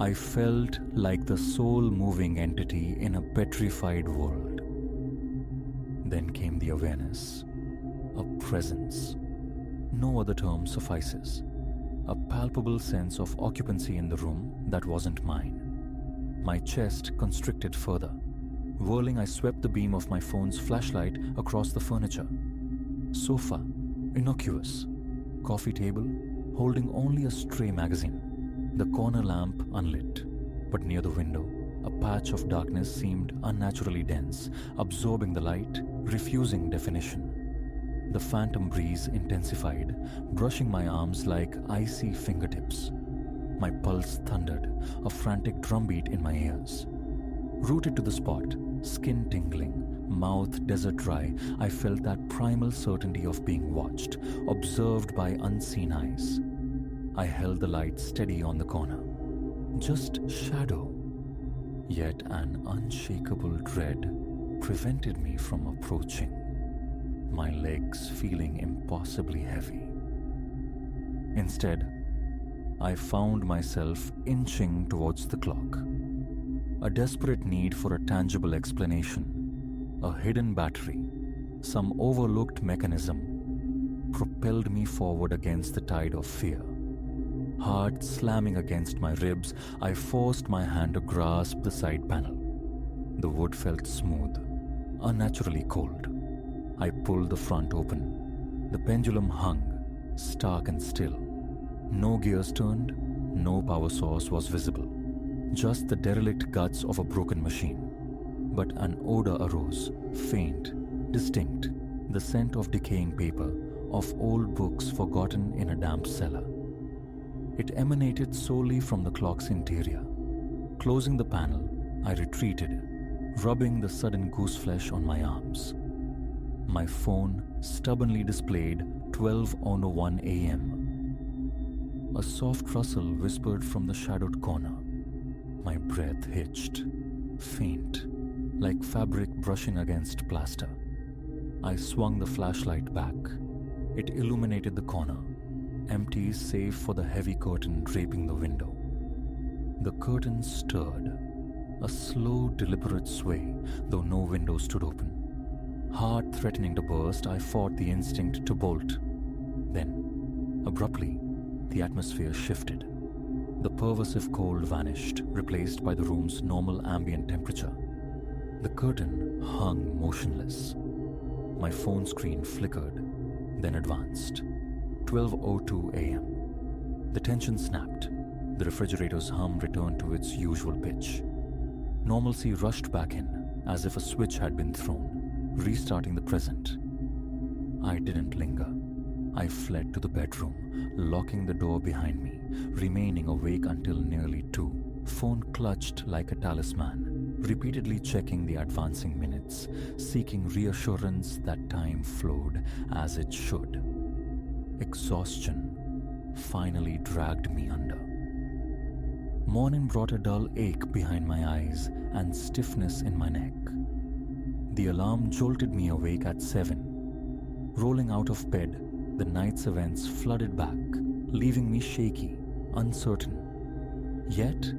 I felt like the soul-moving entity in a petrified world. Then came the awareness, a presence. No other term suffices. A palpable sense of occupancy in the room that wasn't mine. My chest constricted further. Whirling, I swept the beam of my phone's flashlight across the furniture. Sofa, innocuous. Coffee table, holding only a stray magazine. The corner lamp unlit. But near the window, a patch of darkness seemed unnaturally dense, absorbing the light, refusing definition. The phantom breeze intensified, brushing my arms like icy fingertips. My pulse thundered, a frantic drumbeat in my ears. Rooted to the spot, skin tingling, mouth desert dry, I felt that primal certainty of being watched, observed by unseen eyes. I held the light steady on the corner. Just shadow. Yet an unshakable dread prevented me from approaching, my legs feeling impossibly heavy. Instead, I found myself inching towards the clock. A desperate need for a tangible explanation, a hidden battery, some overlooked mechanism, propelled me forward against the tide of fear. Heart slamming against my ribs, I forced my hand to grasp the side panel. The wood felt smooth, unnaturally cold. I pulled the front open. The pendulum hung, stark and still. No gears turned, no power source was visible. Just the derelict guts of a broken machine. But an odor arose, faint, distinct, the scent of decaying paper, of old books forgotten in a damp cellar. It emanated solely from the clock's interior. Closing the panel, I retreated, rubbing the sudden gooseflesh on my arms. My phone stubbornly displayed 12:01 a.m. A soft rustle whispered from the shadowed corner. My breath hitched, faint, like fabric brushing against plaster. I swung the flashlight back. It illuminated the corner, empty save for the heavy curtain draping the window. The curtain stirred, a slow, deliberate sway, though no window stood open. Heart threatening to burst, I fought the instinct to bolt. Then, abruptly, the atmosphere shifted. The pervasive cold vanished, replaced by the room's normal ambient temperature. The curtain hung motionless. My phone screen flickered, then advanced. 12:02 a.m. The tension snapped. The refrigerator's hum returned to its usual pitch. Normalcy rushed back in, as if a switch had been thrown, restarting the present. I didn't linger. I fled to the bedroom, locking the door behind me, remaining awake until nearly 2, phone clutched like a talisman, repeatedly checking the advancing minutes, seeking reassurance that time flowed as it should. Exhaustion finally dragged me under. Morning brought a dull ache behind my eyes and stiffness in my neck. The alarm jolted me awake at 7. Rolling out of bed, the night's events flooded back, leaving me shaky, uncertain. Yet,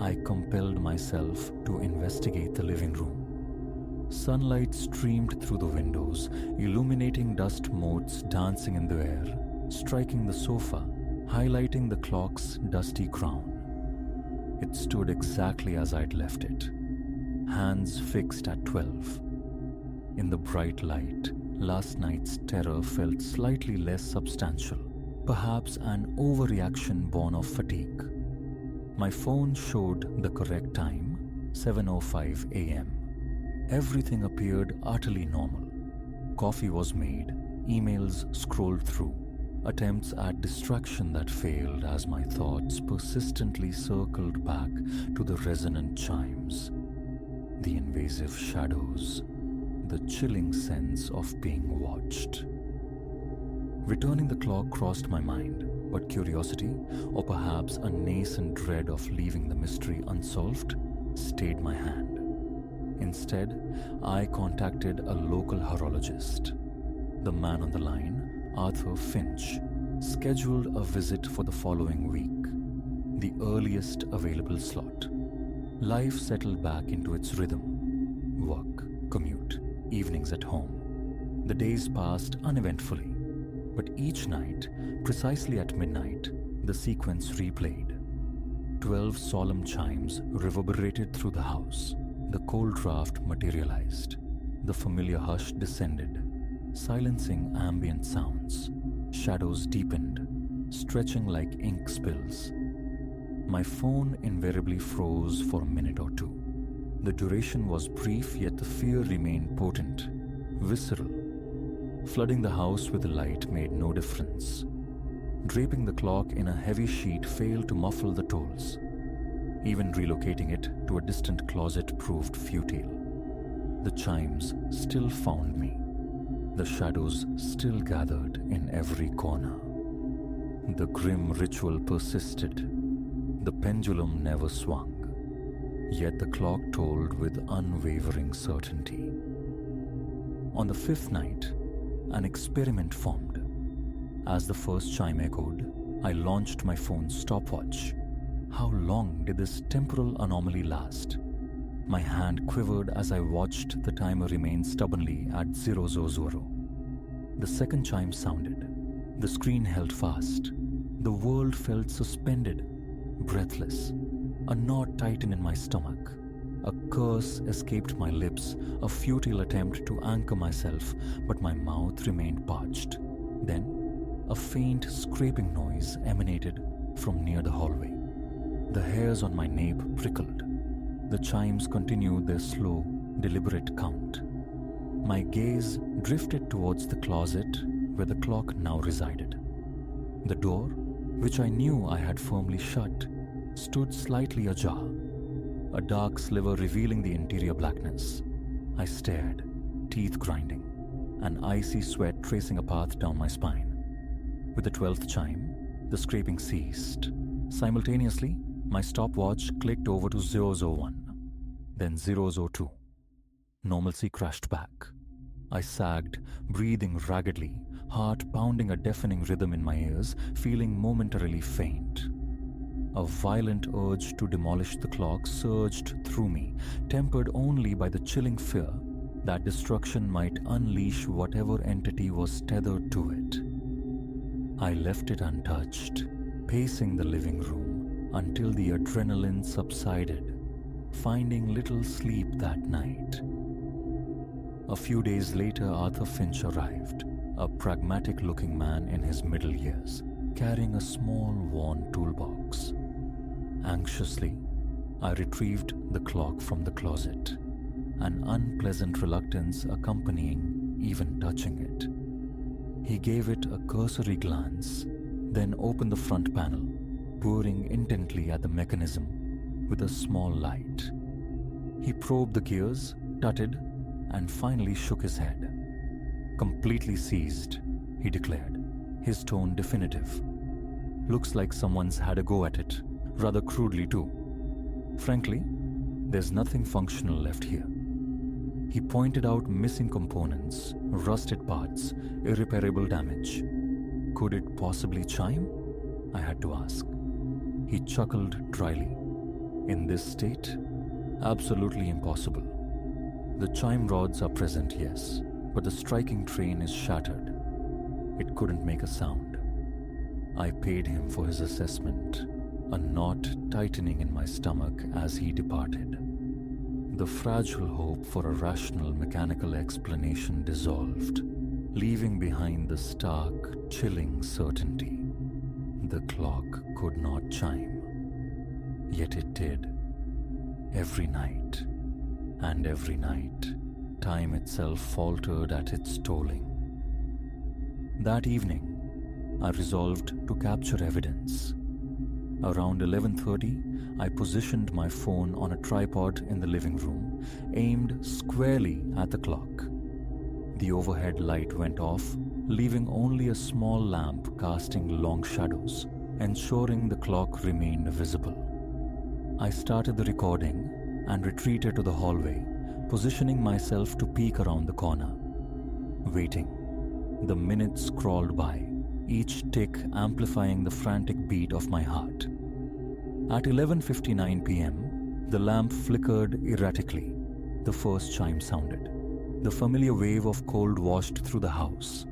I compelled myself to investigate the living room. Sunlight streamed through the windows, illuminating dust motes dancing in the air, striking the sofa, highlighting the clock's dusty crown. It stood exactly as I'd left it, hands fixed at 12. In the bright light, last night's terror felt slightly less substantial, perhaps an overreaction born of fatigue. My phone showed the correct time, 7:05 a.m. Everything appeared utterly normal. Coffee was made, emails scrolled through, attempts at distraction that failed as my thoughts persistently circled back to the resonant chimes, the invasive shadows, the chilling sense of being watched. Returning the clock crossed my mind, but curiosity, or perhaps a nascent dread of leaving the mystery unsolved, stayed my hand. Instead, I contacted a local horologist. The man on the line, Arthur Finch, scheduled a visit for the following week, the earliest available slot. Life settled back into its rhythm. Work, commute, evenings at home. The days passed uneventfully, but each night, precisely at midnight, the sequence replayed. 12 solemn chimes reverberated through the house. The cold draft materialized. The familiar hush descended, silencing ambient sounds. Shadows deepened, stretching like ink spills. My phone invariably froze for a minute or two. The duration was brief, yet the fear remained potent, visceral. Flooding the house with the light made no difference. Draping the clock in a heavy sheet failed to muffle the tolls. Even relocating it to a distant closet proved futile. The chimes still found me. The shadows still gathered in every corner. The grim ritual persisted. The pendulum never swung. Yet the clock tolled with unwavering certainty. On the 5th night, an experiment formed. As the first chime echoed, I launched my phone's stopwatch. How long did this temporal anomaly last? My hand quivered as I watched the timer remain stubbornly at 000. The second chime sounded. The screen held fast. The world felt suspended, breathless. A knot tightened in my stomach. A curse escaped my lips, a futile attempt to anchor myself, but my mouth remained parched. Then, a faint scraping noise emanated from near the hallway. The hairs on my nape prickled. The chimes continued their slow, deliberate count. My gaze drifted towards the closet where the clock now resided. The door, which I knew I had firmly shut, stood slightly ajar, a dark sliver revealing the interior blackness. I stared, teeth grinding, an icy sweat tracing a path down my spine. With the 12th chime, the scraping ceased. Simultaneously, my stopwatch clicked over to 001, then 002. Normalcy crashed back. I sagged, breathing raggedly, heart pounding a deafening rhythm in my ears, feeling momentarily faint. A violent urge to demolish the clock surged through me, tempered only by the chilling fear that destruction might unleash whatever entity was tethered to it. I left it untouched, pacing the living room until the adrenaline subsided, finding little sleep that night. A few days later, Arthur Finch arrived, a pragmatic-looking man in his middle years, carrying a small, worn toolbox. Anxiously, I retrieved the clock from the closet, an unpleasant reluctance accompanying even touching it. He gave it a cursory glance, then opened the front panel, peering intently at the mechanism with a small light. He probed the gears, tutted, and finally shook his head. "Completely seized," he declared, his tone definitive. "Looks like someone's had a go at it, rather crudely too. Frankly, there's nothing functional left here." He pointed out missing components, rusted parts, irreparable damage. Could it possibly chime? I had to ask. He chuckled dryly. "In this state? Absolutely impossible. The chime rods are present, yes, but the striking train is shattered. It couldn't make a sound." I paid him for his assessment, a knot tightening in my stomach as he departed. The fragile hope for a rational mechanical explanation dissolved, leaving behind the stark, chilling certainty. The clock could not chime. Yet it did. Every night. And every night, time itself faltered at its tolling. That evening, I resolved to capture evidence. Around 11:30, I positioned my phone on a tripod in the living room, aimed squarely at the clock. The overhead light went off, leaving only a small lamp casting long shadows, ensuring the clock remained visible. I started the recording and retreated to the hallway, positioning myself to peek around the corner. Waiting. The minutes crawled by, each tick amplifying the frantic beat of my heart. At 11:59 p.m., the lamp flickered erratically. The first chime sounded. The familiar wave of cold washed through the house.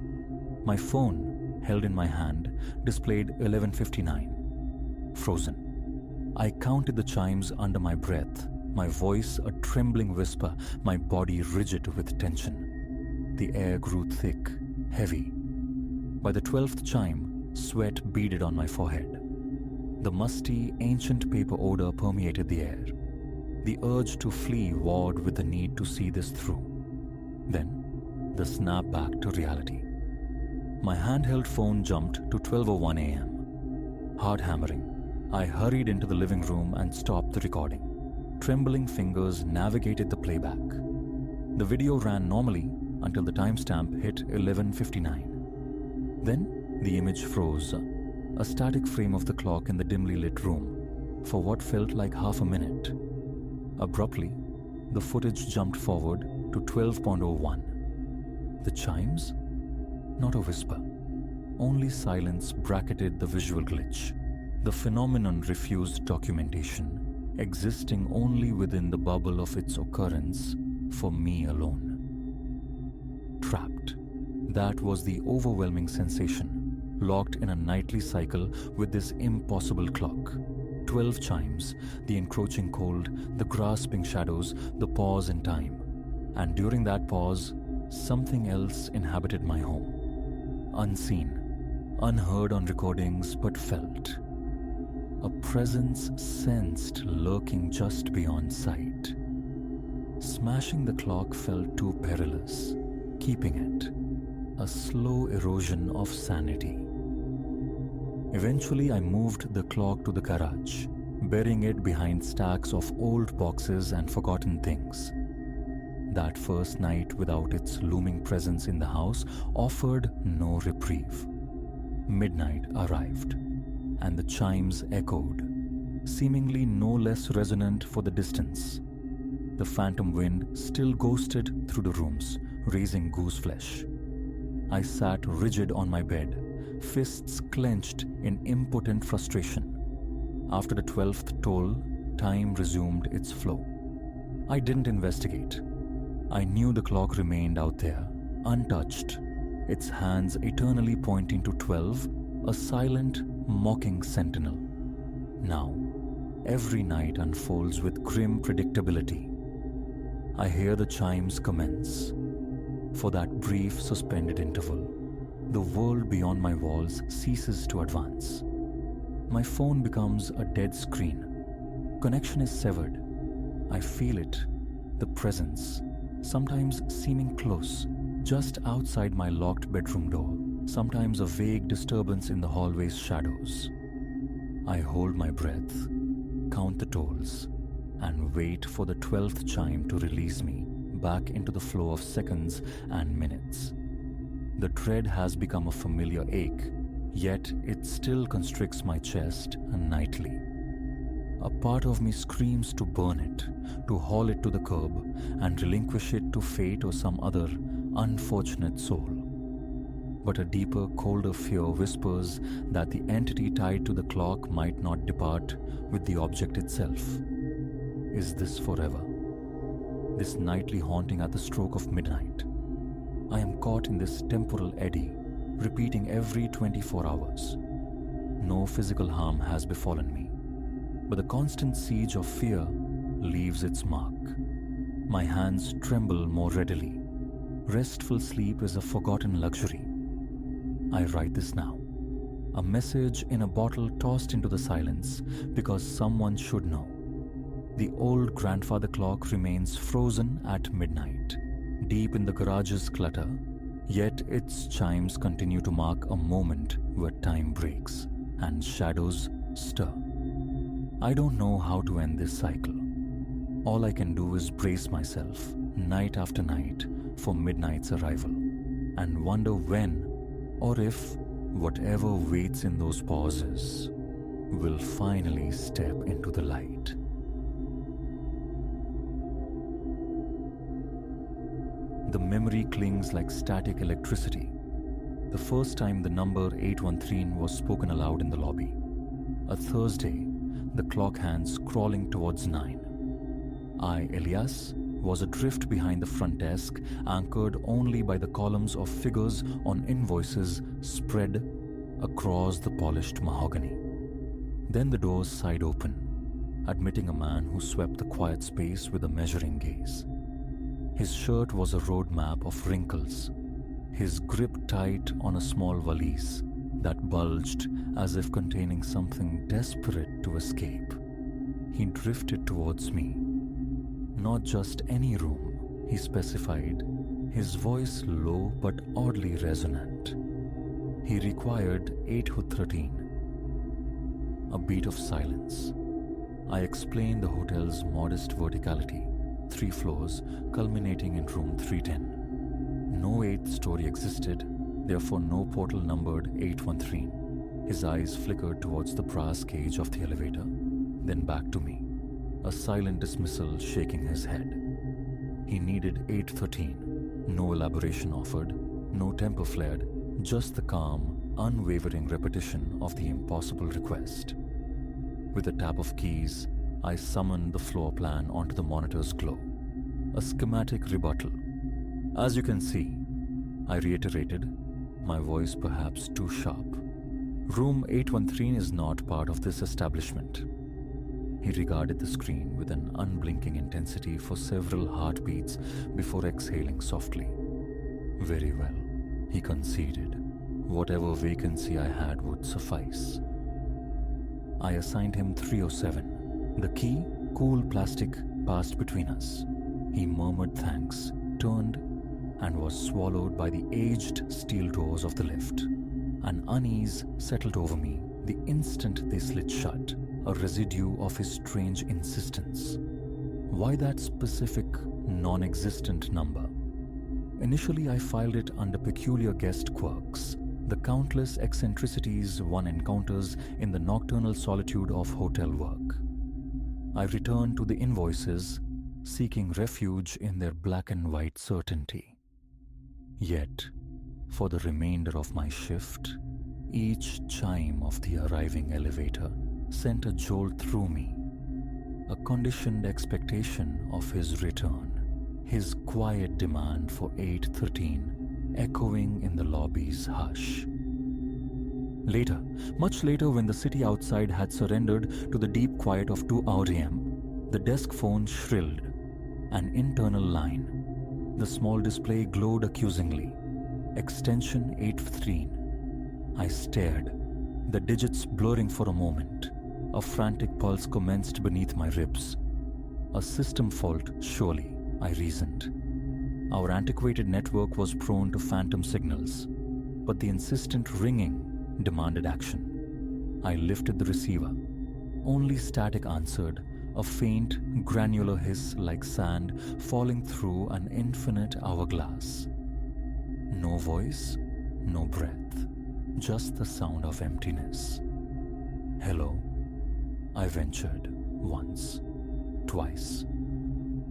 My phone, held in my hand, displayed 11:59. Frozen. I counted the chimes under my breath, my voice a trembling whisper, my body rigid with tension. The air grew thick, heavy. By the 12th chime, sweat beaded on my forehead. The musty, ancient paper odor permeated the air. The urge to flee warred with the need to see this through. Then, the snap back to reality. My handheld phone jumped to 12:01 a.m. Hard hammering, I hurried into the living room and stopped the recording. Trembling fingers navigated the playback. The video ran normally until the timestamp hit 11:59. Then, the image froze, a static frame of the clock in the dimly lit room, for what felt like half a minute. Abruptly, the footage jumped forward to 12:01. The chimes? Not a whisper. Only silence bracketed the visual glitch. The phenomenon refused documentation, existing only within the bubble of its occurrence for me alone. Trapped. That was the overwhelming sensation, locked in a nightly cycle with this impossible clock. 12 chimes, the encroaching cold, the grasping shadows, the pause in time. And during that pause, something else inhabited my home. Unseen, unheard on recordings, but felt. A presence sensed lurking just beyond sight. Smashing the clock felt too perilous. Keeping it, a slow erosion of sanity. Eventually, I moved the clock to the garage, burying it behind stacks of old boxes and forgotten things. That first night without its looming presence in the house offered no reprieve. Midnight arrived, and the chimes echoed, seemingly no less resonant for the distance. The phantom wind still ghosted through the rooms, raising gooseflesh. I sat rigid on my bed, fists clenched in impotent frustration. After the 12th toll, time resumed its flow. I didn't investigate. I knew the clock remained out there, untouched, its hands eternally pointing to 12, a silent, mocking sentinel. Now, every night unfolds with grim predictability. I hear the chimes commence. For that brief, suspended interval, the world beyond my walls ceases to advance. My phone becomes a dead screen. Connection is severed. I feel it, the presence, sometimes seeming close, just outside my locked bedroom door, sometimes a vague disturbance in the hallway's shadows. I hold my breath, count the tolls, and wait for the 12th chime to release me back into the flow of seconds and minutes. The dread has become a familiar ache, yet it still constricts my chest nightly. A part of me screams to burn it, to haul it to the curb, and relinquish it to fate or some other unfortunate soul. But a deeper, colder fear whispers that the entity tied to the clock might not depart with the object itself. Is this forever? This nightly haunting at the stroke of midnight. I am caught in this temporal eddy, repeating every 24 hours. No physical harm has befallen me, but the constant siege of fear leaves its mark. My hands tremble more readily. Restful sleep is a forgotten luxury. I write this now, a message in a bottle tossed into the silence because someone should know. The old grandfather clock remains frozen at midnight, deep in the garage's clutter, yet its chimes continue to mark a moment where time breaks and shadows stir. I don't know how to end this cycle. All I can do is brace myself, night after night, for midnight's arrival, and wonder when, or if, whatever waits in those pauses will finally step into the light. The memory clings like static electricity. The first time the number 813 was spoken aloud in the lobby. A Thursday, the clock hands crawling towards 9. I, Elias, was adrift behind the front desk, anchored only by the columns of figures on invoices spread across the polished mahogany. Then the doors sighed open, admitting a man who swept the quiet space with a measuring gaze. His shirt was a road map of wrinkles, his grip tight on a small valise that bulged as if containing something desperate to escape. He drifted towards me. Not just any room, he specified, his voice low but oddly resonant. He required 813. A beat of silence. I explained the hotel's modest verticality, 3 floors culminating in room 310. No 8th story existed, therefore no portal numbered 813. His eyes flickered towards the brass cage of the elevator, then back to me, a silent dismissal shaking his head. He needed 813, no elaboration offered, no temper flared, just the calm, unwavering repetition of the impossible request. With a tap of keys, I summoned the floor plan onto the monitor's glow. A schematic rebuttal. As you can see, I reiterated, my voice perhaps too sharp. Room 813 is not part of this establishment. He regarded the screen with an unblinking intensity for several heartbeats before exhaling softly. Very well, he conceded. Whatever vacancy I had would suffice. I assigned him 307. The key, cool plastic, passed between us. He murmured thanks, turned, and was swallowed by the aged steel doors of the lift. An unease settled over me the instant they slid shut, a residue of his strange insistence. Why that specific, non-existent number? Initially, I filed it under peculiar guest quirks, the countless eccentricities one encounters in the nocturnal solitude of hotel work. I returned to the invoices, seeking refuge in their black and white certainty. Yet, for the remainder of my shift, each chime of the arriving elevator sent a jolt through me, a conditioned expectation of his return, his quiet demand for 8:13 echoing in the lobby's hush. Later, much later, when the city outside had surrendered to the deep quiet of 2 a.m., the desk phone shrilled, an internal line. The small display glowed accusingly. Extension 8:15. I stared, the digits blurring for a moment. A frantic pulse commenced beneath my ribs. A system fault, surely, I reasoned. Our antiquated network was prone to phantom signals, but the insistent ringing demanded action. I lifted the receiver. Only static answered, a faint, granular hiss like sand falling through an infinite hourglass. No voice, no breath, just the sound of emptiness. Hello, I ventured once, twice.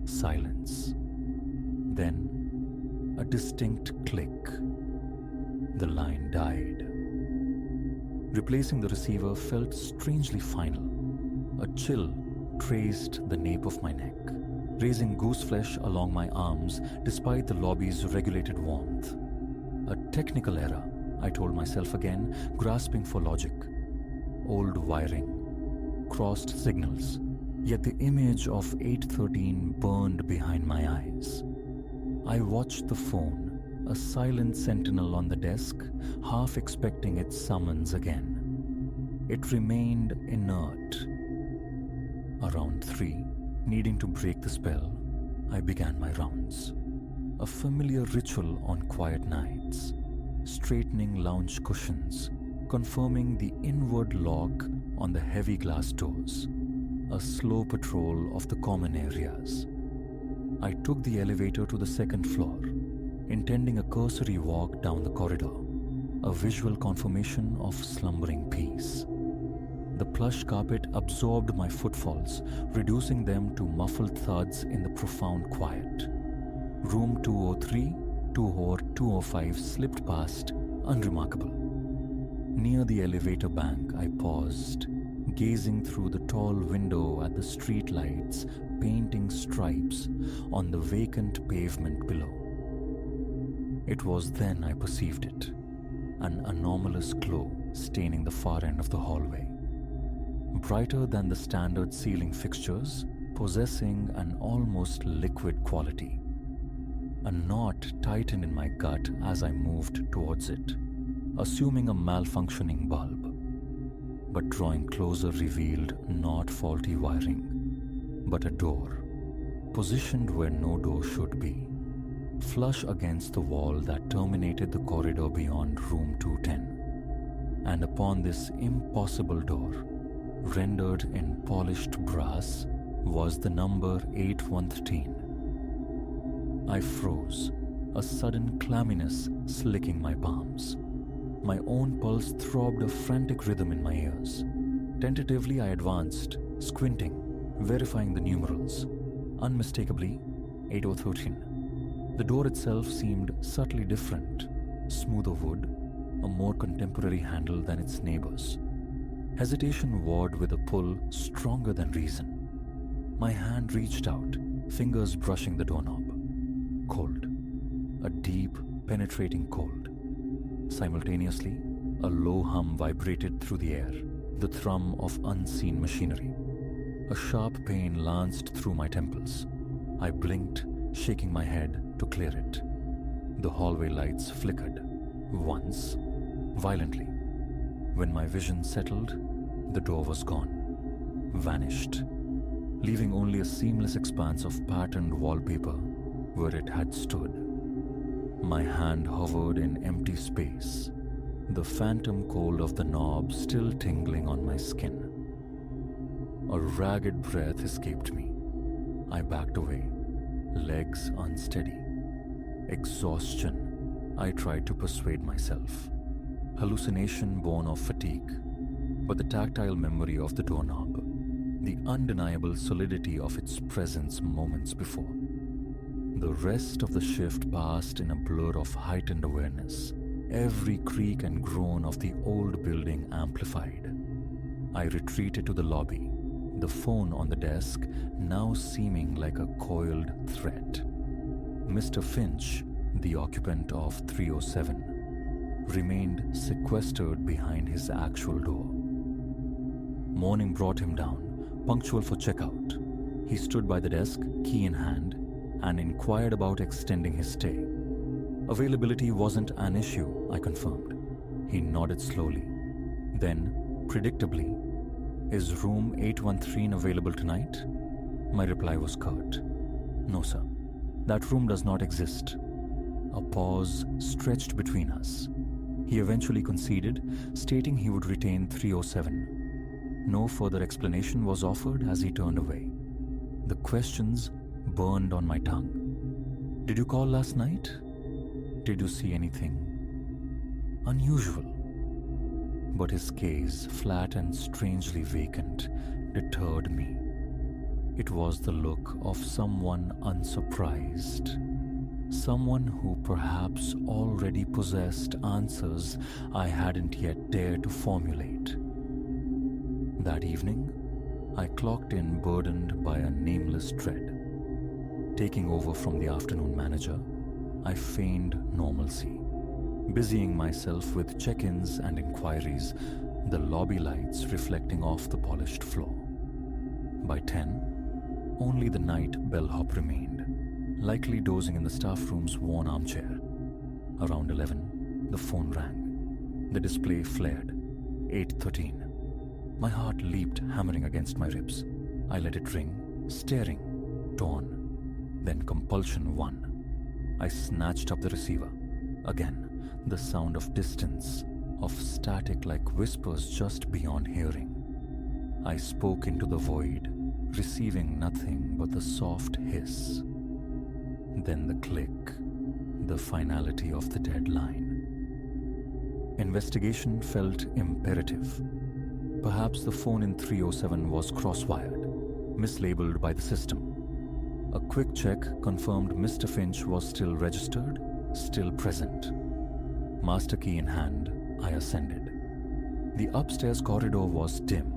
Silence. Then, a distinct click. The line died. Replacing the receiver felt strangely final. A chill traced the nape of my neck, raising gooseflesh along my arms despite the lobby's regulated warmth. A technical error, I told myself again, grasping for logic. Old wiring, crossed signals, yet the image of 8:13 burned behind my eyes. I watched the phone, a silent sentinel on the desk, half expecting its summons again. It remained inert. Around 3, needing to break the spell, I began my rounds. A familiar ritual on quiet nights, straightening lounge cushions, confirming the inward lock on the heavy glass doors, a slow patrol of the common areas. I took the elevator to the second floor, intending a cursory walk down the corridor, a visual confirmation of slumbering peace. The plush carpet absorbed my footfalls, reducing them to muffled thuds in the profound quiet. Room 203, 205 slipped past, unremarkable. Near the elevator bank, I paused, gazing through the tall window at the street lights painting stripes on the vacant pavement below. It was then I perceived it, an anomalous glow staining the far end of the hallway. Brighter than the standard ceiling fixtures, possessing an almost liquid quality. A knot tightened in my gut as I moved towards it, assuming a malfunctioning bulb. But drawing closer revealed not faulty wiring, but a door, positioned where no door should be, flush against the wall that terminated the corridor beyond room 210. And upon this impossible door, rendered in polished brass, was the number 813. I froze, a sudden clamminess slicking my palms. My own pulse throbbed a frantic rhythm in my ears. Tentatively, I advanced, squinting, verifying the numerals. Unmistakably, 8013. The door itself seemed subtly different, smoother wood, a more contemporary handle than its neighbors. Hesitation warred with a pull stronger than reason. My hand reached out, fingers brushing the doorknob. Cold. A deep, penetrating cold. Simultaneously, a low hum vibrated through the air, the thrum of unseen machinery. A sharp pain lanced through my temples. I blinked, shaking my head to clear it. The hallway lights flickered, once, violently. When my vision settled, the door was gone, vanished, leaving only a seamless expanse of patterned wallpaper where it had stood. My hand hovered in empty space, the phantom cold of the knob still tingling on my skin. A ragged breath escaped me. I backed away, legs unsteady. Exhaustion, I tried to persuade myself. Hallucination born of fatigue, but the tactile memory of the doorknob, the undeniable solidity of its presence moments before. The rest of the shift passed in a blur of heightened awareness, every creak and groan of the old building amplified. I retreated to the lobby, the phone on the desk now seeming like a coiled threat. Mr. Finch, the occupant of 307, remained sequestered behind his actual door. Morning brought him down, punctual for checkout. He stood by the desk, key in hand, and inquired about extending his stay. Availability wasn't an issue, I confirmed. He nodded slowly. Then, predictably, "Is room 813 available tonight?" My reply was curt. "No, sir. That room does not exist." A pause stretched between us. He eventually conceded, stating he would retain 307. No further explanation was offered as he turned away. The questions burned on my tongue. "Did you call last night? Did you see anything unusual?" But his gaze, flat and strangely vacant, deterred me. It was the look of someone unsurprised. Someone who perhaps already possessed answers I hadn't yet dared to formulate. That evening, I clocked in burdened by a nameless dread. Taking over from the afternoon manager, I feigned normalcy, busying myself with check-ins and inquiries, the lobby lights reflecting off the polished floor. By 10, only the night bellhop remained, likely dozing in the staff room's worn armchair. Around 11, the phone rang. The display flared. 813. My heart leaped, hammering against my ribs. I let it ring, staring, torn. Then compulsion won. I snatched up the receiver. Again, the sound of distance, of static like whispers just beyond hearing. I spoke into the void, receiving nothing but the soft hiss. Then the click, the finality of the deadline. Investigation felt imperative. Perhaps the phone in 307 was cross-wired, mislabeled by the system. A quick check confirmed Mr. Finch was still registered, still present. Master key in hand, I ascended. The upstairs corridor was dim,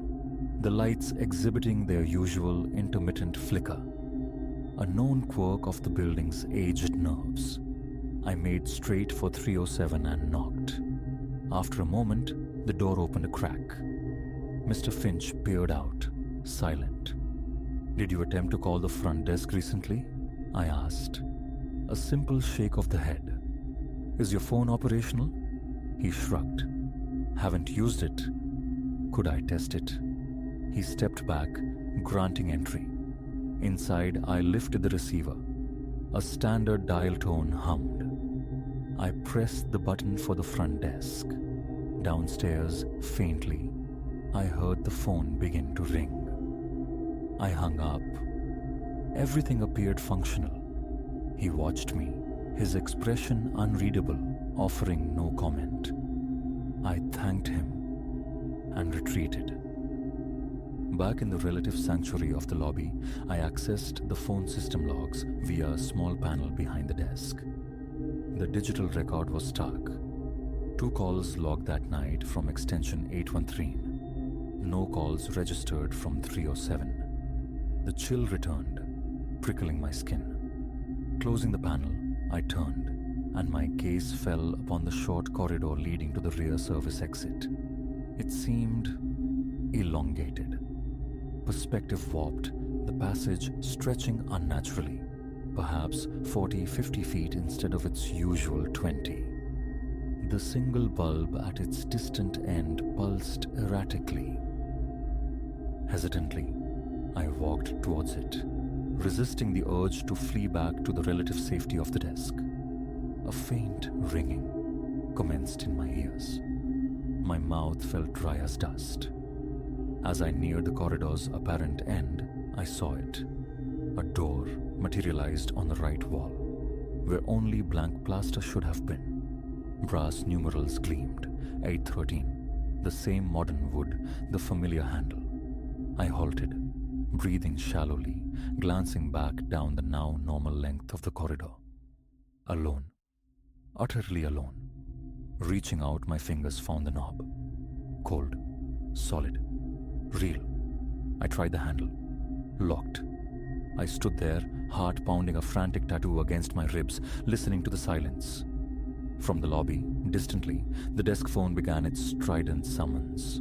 the lights exhibiting their usual intermittent flicker, a known quirk of the building's aged nerves. I made straight for 307 and knocked. After a moment, the door opened a crack. Mr. Finch peered out, silent. "Did you attempt to call the front desk recently?" I asked. A simple shake of the head. "Is your phone operational?" He shrugged. "Haven't used it. Could I test it?" He stepped back, granting entry. Inside, I lifted the receiver. A standard dial tone hummed. I pressed the button for the front desk. Downstairs, faintly, I heard the phone begin to ring. I hung up. Everything appeared functional. He watched me, his expression unreadable, offering no comment. I thanked him and retreated. Back in the relative sanctuary of the lobby, I accessed the phone system logs via a small panel behind the desk. The digital record was stark. 2 calls logged that night from extension 813. No calls registered from 307. The chill returned, prickling my skin. Closing the panel, I turned, and my gaze fell upon the short corridor leading to the rear service exit. It seemed elongated. Perspective warped, the passage stretching unnaturally, perhaps 40-50 feet instead of its usual 20. The single bulb at its distant end pulsed erratically. Hesitantly, I walked towards it, resisting the urge to flee back to the relative safety of the desk. A faint ringing commenced in my ears. My mouth felt dry as dust. As I neared the corridor's apparent end, I saw it. A door materialized on the right wall, where only blank plaster should have been. Brass numerals gleamed, 813, the same modern wood, the familiar handle. I halted, breathing shallowly, glancing back down the now normal length of the corridor. Alone, utterly alone. Reaching out, my fingers found the knob. Cold, solid, real. I tried the handle. Locked. I stood there, heart pounding a frantic tattoo against my ribs, listening to the silence. From the lobby, distantly, the desk phone began its strident summons.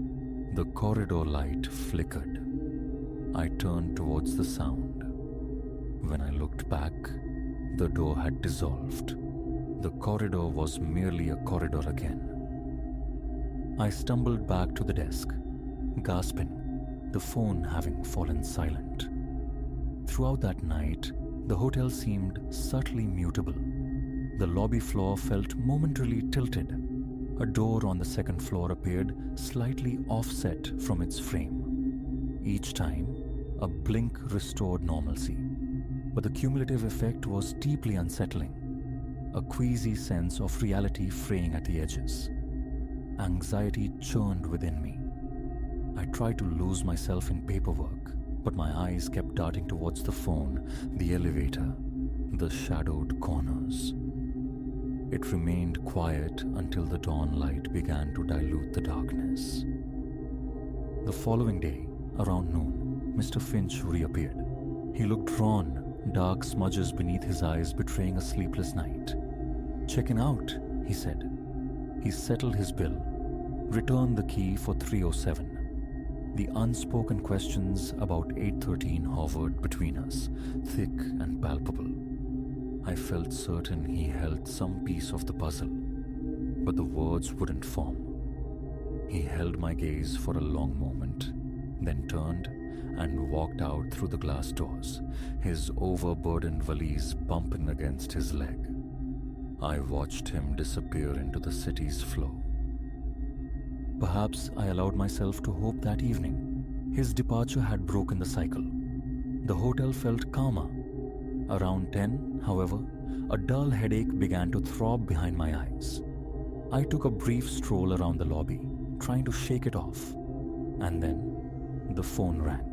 The corridor light flickered. I turned towards the sound. When I looked back, the door had dissolved. The corridor was merely a corridor again. I stumbled back to the desk, gasping, the phone having fallen silent. Throughout that night, the hotel seemed subtly mutable. The lobby floor felt momentarily tilted. A door on the second floor appeared slightly offset from its frame. Each time, a blink restored normalcy. But the cumulative effect was deeply unsettling. A queasy sense of reality fraying at the edges. Anxiety churned within me. I tried to lose myself in paperwork, but my eyes kept darting towards the phone, the elevator, the shadowed corners. It remained quiet until the dawn light began to dilute the darkness. The following day, around noon, Mr. Finch reappeared. He looked drawn, dark smudges beneath his eyes betraying a sleepless night. "Checking out," he said. He settled his bill, returned the key for 307. The unspoken questions about 813 hovered between us, thick and palpable. I felt certain he held some piece of the puzzle, but the words wouldn't form. He held my gaze for a long moment, then turned and walked out through the glass doors, his overburdened valise bumping against his leg. I watched him disappear into the city's flow. Perhaps I allowed myself to hope that evening. His departure had broken the cycle. The hotel felt calmer. Around 10, however, a dull headache began to throb behind my eyes. I took a brief stroll around the lobby, trying to shake it off. And then, the phone rang.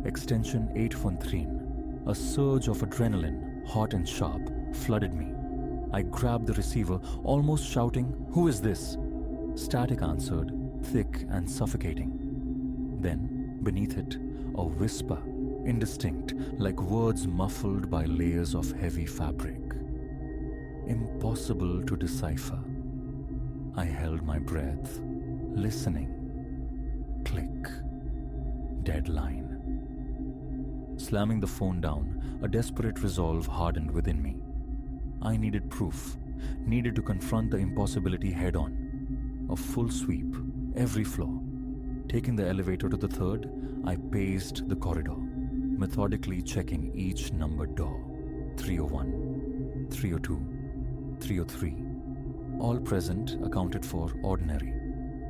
Extension 813. A surge of adrenaline, hot and sharp, flooded me. I grabbed the receiver, almost shouting, "Who is this?" Static answered, thick and suffocating. Then, beneath it, a whisper, indistinct, like words muffled by layers of heavy fabric. Impossible to decipher. I held my breath, listening. Click. Deadline. Slamming the phone down, a desperate resolve hardened within me. I needed proof, needed to confront the impossibility head-on. A full sweep, every floor. Taking the elevator to the third, I paced the corridor, methodically checking each numbered door. 301, 302, 303. All present accounted for ordinary.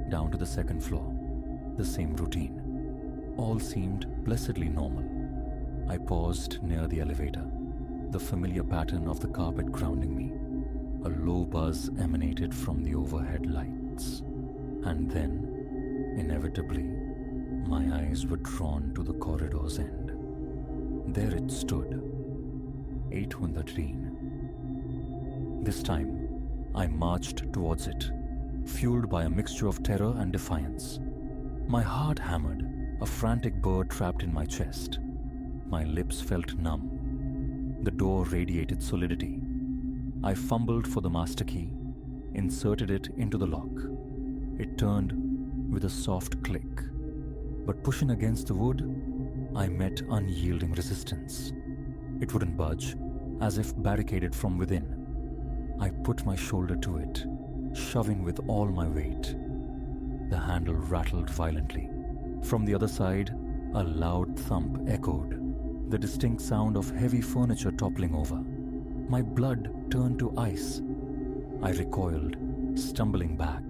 Down to the second floor, the same routine. All seemed blessedly normal. I paused near the elevator, the familiar pattern of the carpet grounding me. A low buzz emanated from the overhead lights. And then, inevitably, my eyes were drawn to the corridor's end. There it stood, 813. This time, I marched towards it, fueled by a mixture of terror and defiance. My heart hammered, a frantic bird trapped in my chest. My lips felt numb. The door radiated solidity. I fumbled for the master key, inserted it into the lock. It turned with a soft click. But pushing against the wood, I met unyielding resistance. It wouldn't budge, as if barricaded from within. I put my shoulder to it, shoving with all my weight. The handle rattled violently. From the other side, a loud thump echoed, the distinct sound of heavy furniture toppling over. My blood turned to ice, I recoiled, stumbling back.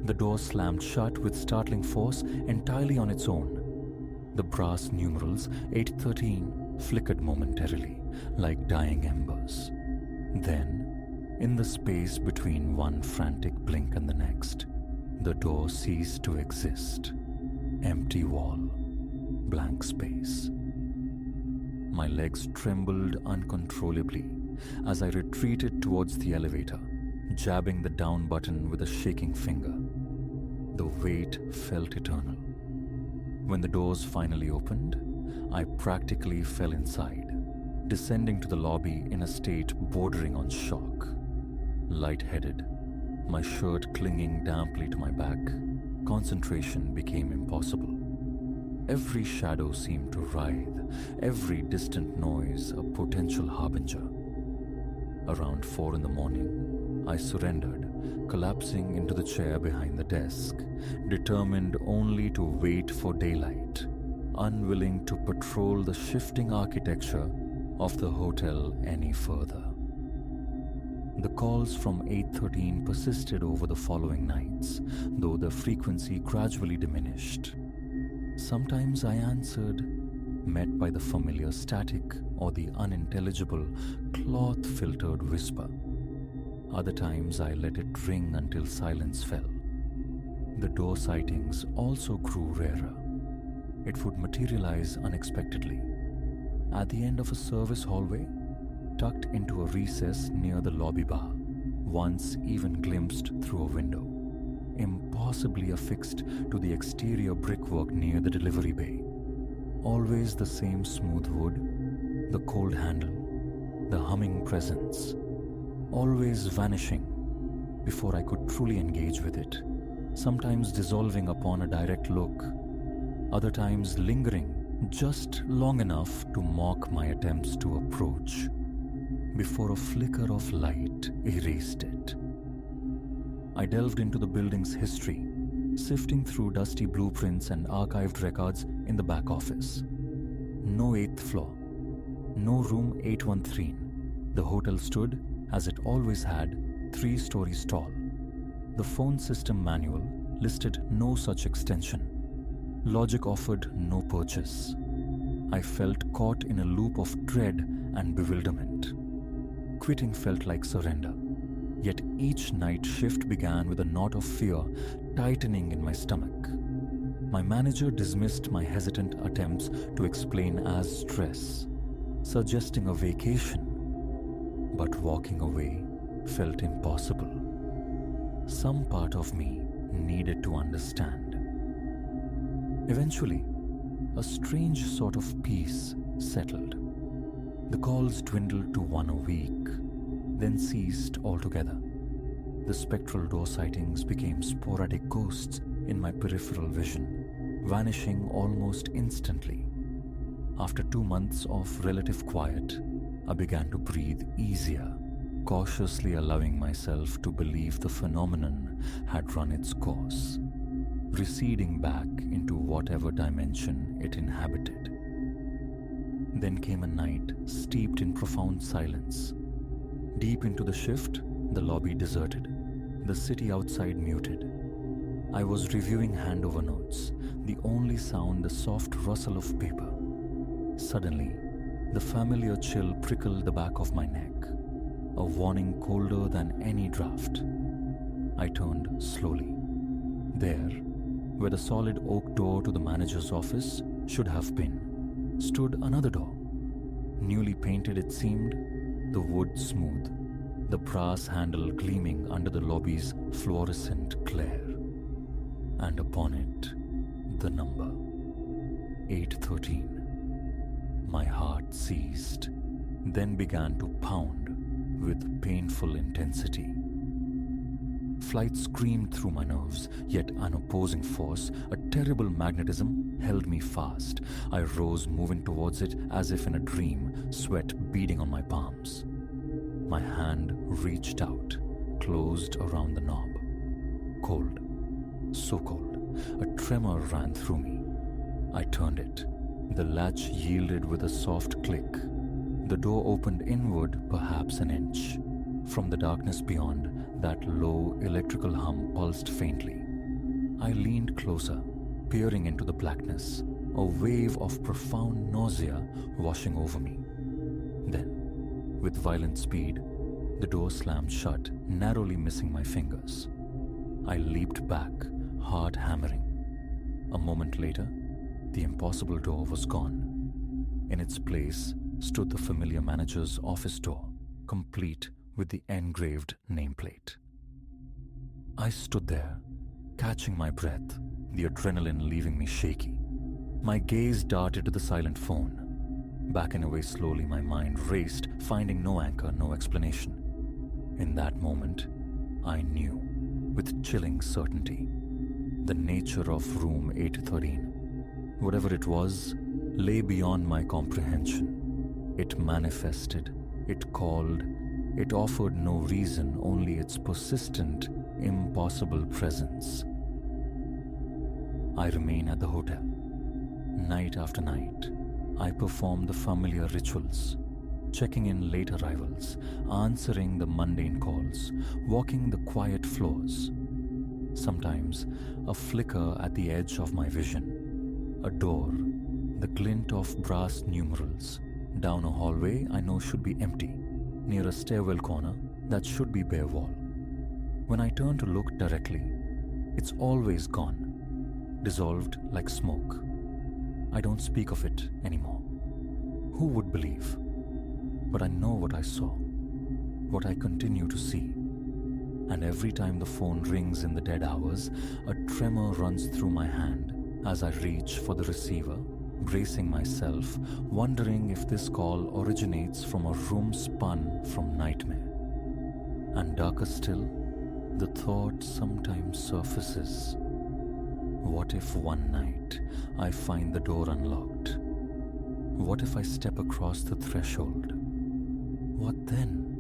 The door slammed shut with startling force entirely on its own. The brass numerals 813 flickered momentarily, like dying embers. Then, in the space between one frantic blink and the next, the door ceased to exist. Empty wall, blank space. My legs trembled uncontrollably as I retreated towards the elevator, jabbing the down button with a shaking finger. The wait felt eternal. When the doors finally opened, I practically fell inside, descending to the lobby in a state bordering on shock. Lightheaded, my shirt clinging damply to my back, concentration became impossible. Every shadow seemed to writhe, every distant noise a potential harbinger. Around 4 in the morning, I surrendered, collapsing into the chair behind the desk, determined only to wait for daylight, unwilling to patrol the shifting architecture of the hotel any further. The calls from 813 persisted over the following nights, though their frequency gradually diminished. Sometimes I answered, met by the familiar static or the unintelligible, cloth-filtered whisper. Other times I let it ring until silence fell. The door sightings also grew rarer. It would materialize unexpectedly. At the end of a service hallway, tucked into a recess near the lobby bar, once even glimpsed through a window, impossibly affixed to the exterior brickwork near the delivery bay. Always the same smooth wood, the cold handle, the humming presence, always vanishing before I could truly engage with it, sometimes dissolving upon a direct look, other times lingering just long enough to mock my attempts to approach, before a flicker of light erased it. I delved into the building's history, sifting through dusty blueprints and archived records in the back office. No 8th floor, no room 813. The hotel stood, as it always had, 3 stories tall. The phone system manual listed no such extension. Logic offered no purchase. I felt caught in a loop of dread and bewilderment. Quitting felt like surrender. Yet each night shift began with a knot of fear tightening in my stomach. My manager dismissed my hesitant attempts to explain as stress, suggesting a vacation. But walking away felt impossible. Some part of me needed to understand. Eventually, a strange sort of peace settled. The calls dwindled to 1 a week, then ceased altogether. The spectral door sightings became sporadic ghosts in my peripheral vision, vanishing almost instantly. After 2 months of relative quiet, I began to breathe easier, cautiously allowing myself to believe the phenomenon had run its course, receding back into whatever dimension it inhabited. Then came a night steeped in profound silence. Deep into the shift, the lobby deserted, the city outside muted. I was reviewing handover notes, the only sound the soft rustle of paper. Suddenly, the familiar chill prickled the back of my neck, a warning colder than any draft. I turned slowly. There, where the solid oak door to the manager's office should have been, stood another door. Newly painted it seemed, the wood smooth, the brass handle gleaming under the lobby's fluorescent glare. And upon it, the number 813. My heart ceased, then began to pound with painful intensity. Flight screamed through my nerves, yet an opposing force, a terrible magnetism, held me fast. I rose, moving towards it as if in a dream, sweat beading on my palms. My hand reached out, closed around the knob. Cold, so cold, a tremor ran through me. I turned it. The latch yielded with a soft click. The door opened inward, perhaps an inch. From the darkness beyond, that low electrical hum pulsed faintly. I leaned closer, peering into the blackness, a wave of profound nausea washing over me. Then, with violent speed, the door slammed shut, narrowly missing my fingers. I leaped back, heart hammering. A moment later, the impossible door was gone. In its place stood the familiar manager's office door, complete with the engraved nameplate. I stood there, catching my breath, the adrenaline leaving me shaky. My gaze darted to the silent phone. Backing away slowly, my mind raced, finding no anchor, no explanation. In that moment, I knew, with chilling certainty, the nature of room 813. Whatever it was, lay beyond my comprehension. It manifested, it called, it offered no reason, only its persistent, impossible presence. I remain at the hotel. Night after night, I perform the familiar rituals, checking in late arrivals, answering the mundane calls, walking the quiet floors. Sometimes, a flicker at the edge of my vision, a door, the glint of brass numerals, down a hallway I know should be empty, near a stairwell corner that should be bare wall. When I turn to look directly, it's always gone, dissolved like smoke. I don't speak of it anymore. Who would believe? But I know what I saw, what I continue to see. And every time the phone rings in the dead hours, a tremor runs through my hand as I reach for the receiver, bracing myself, wondering if this call originates from a room spun from nightmare. And darker still, the thought sometimes surfaces. What if one night I find the door unlocked? What if I step across the threshold? What then?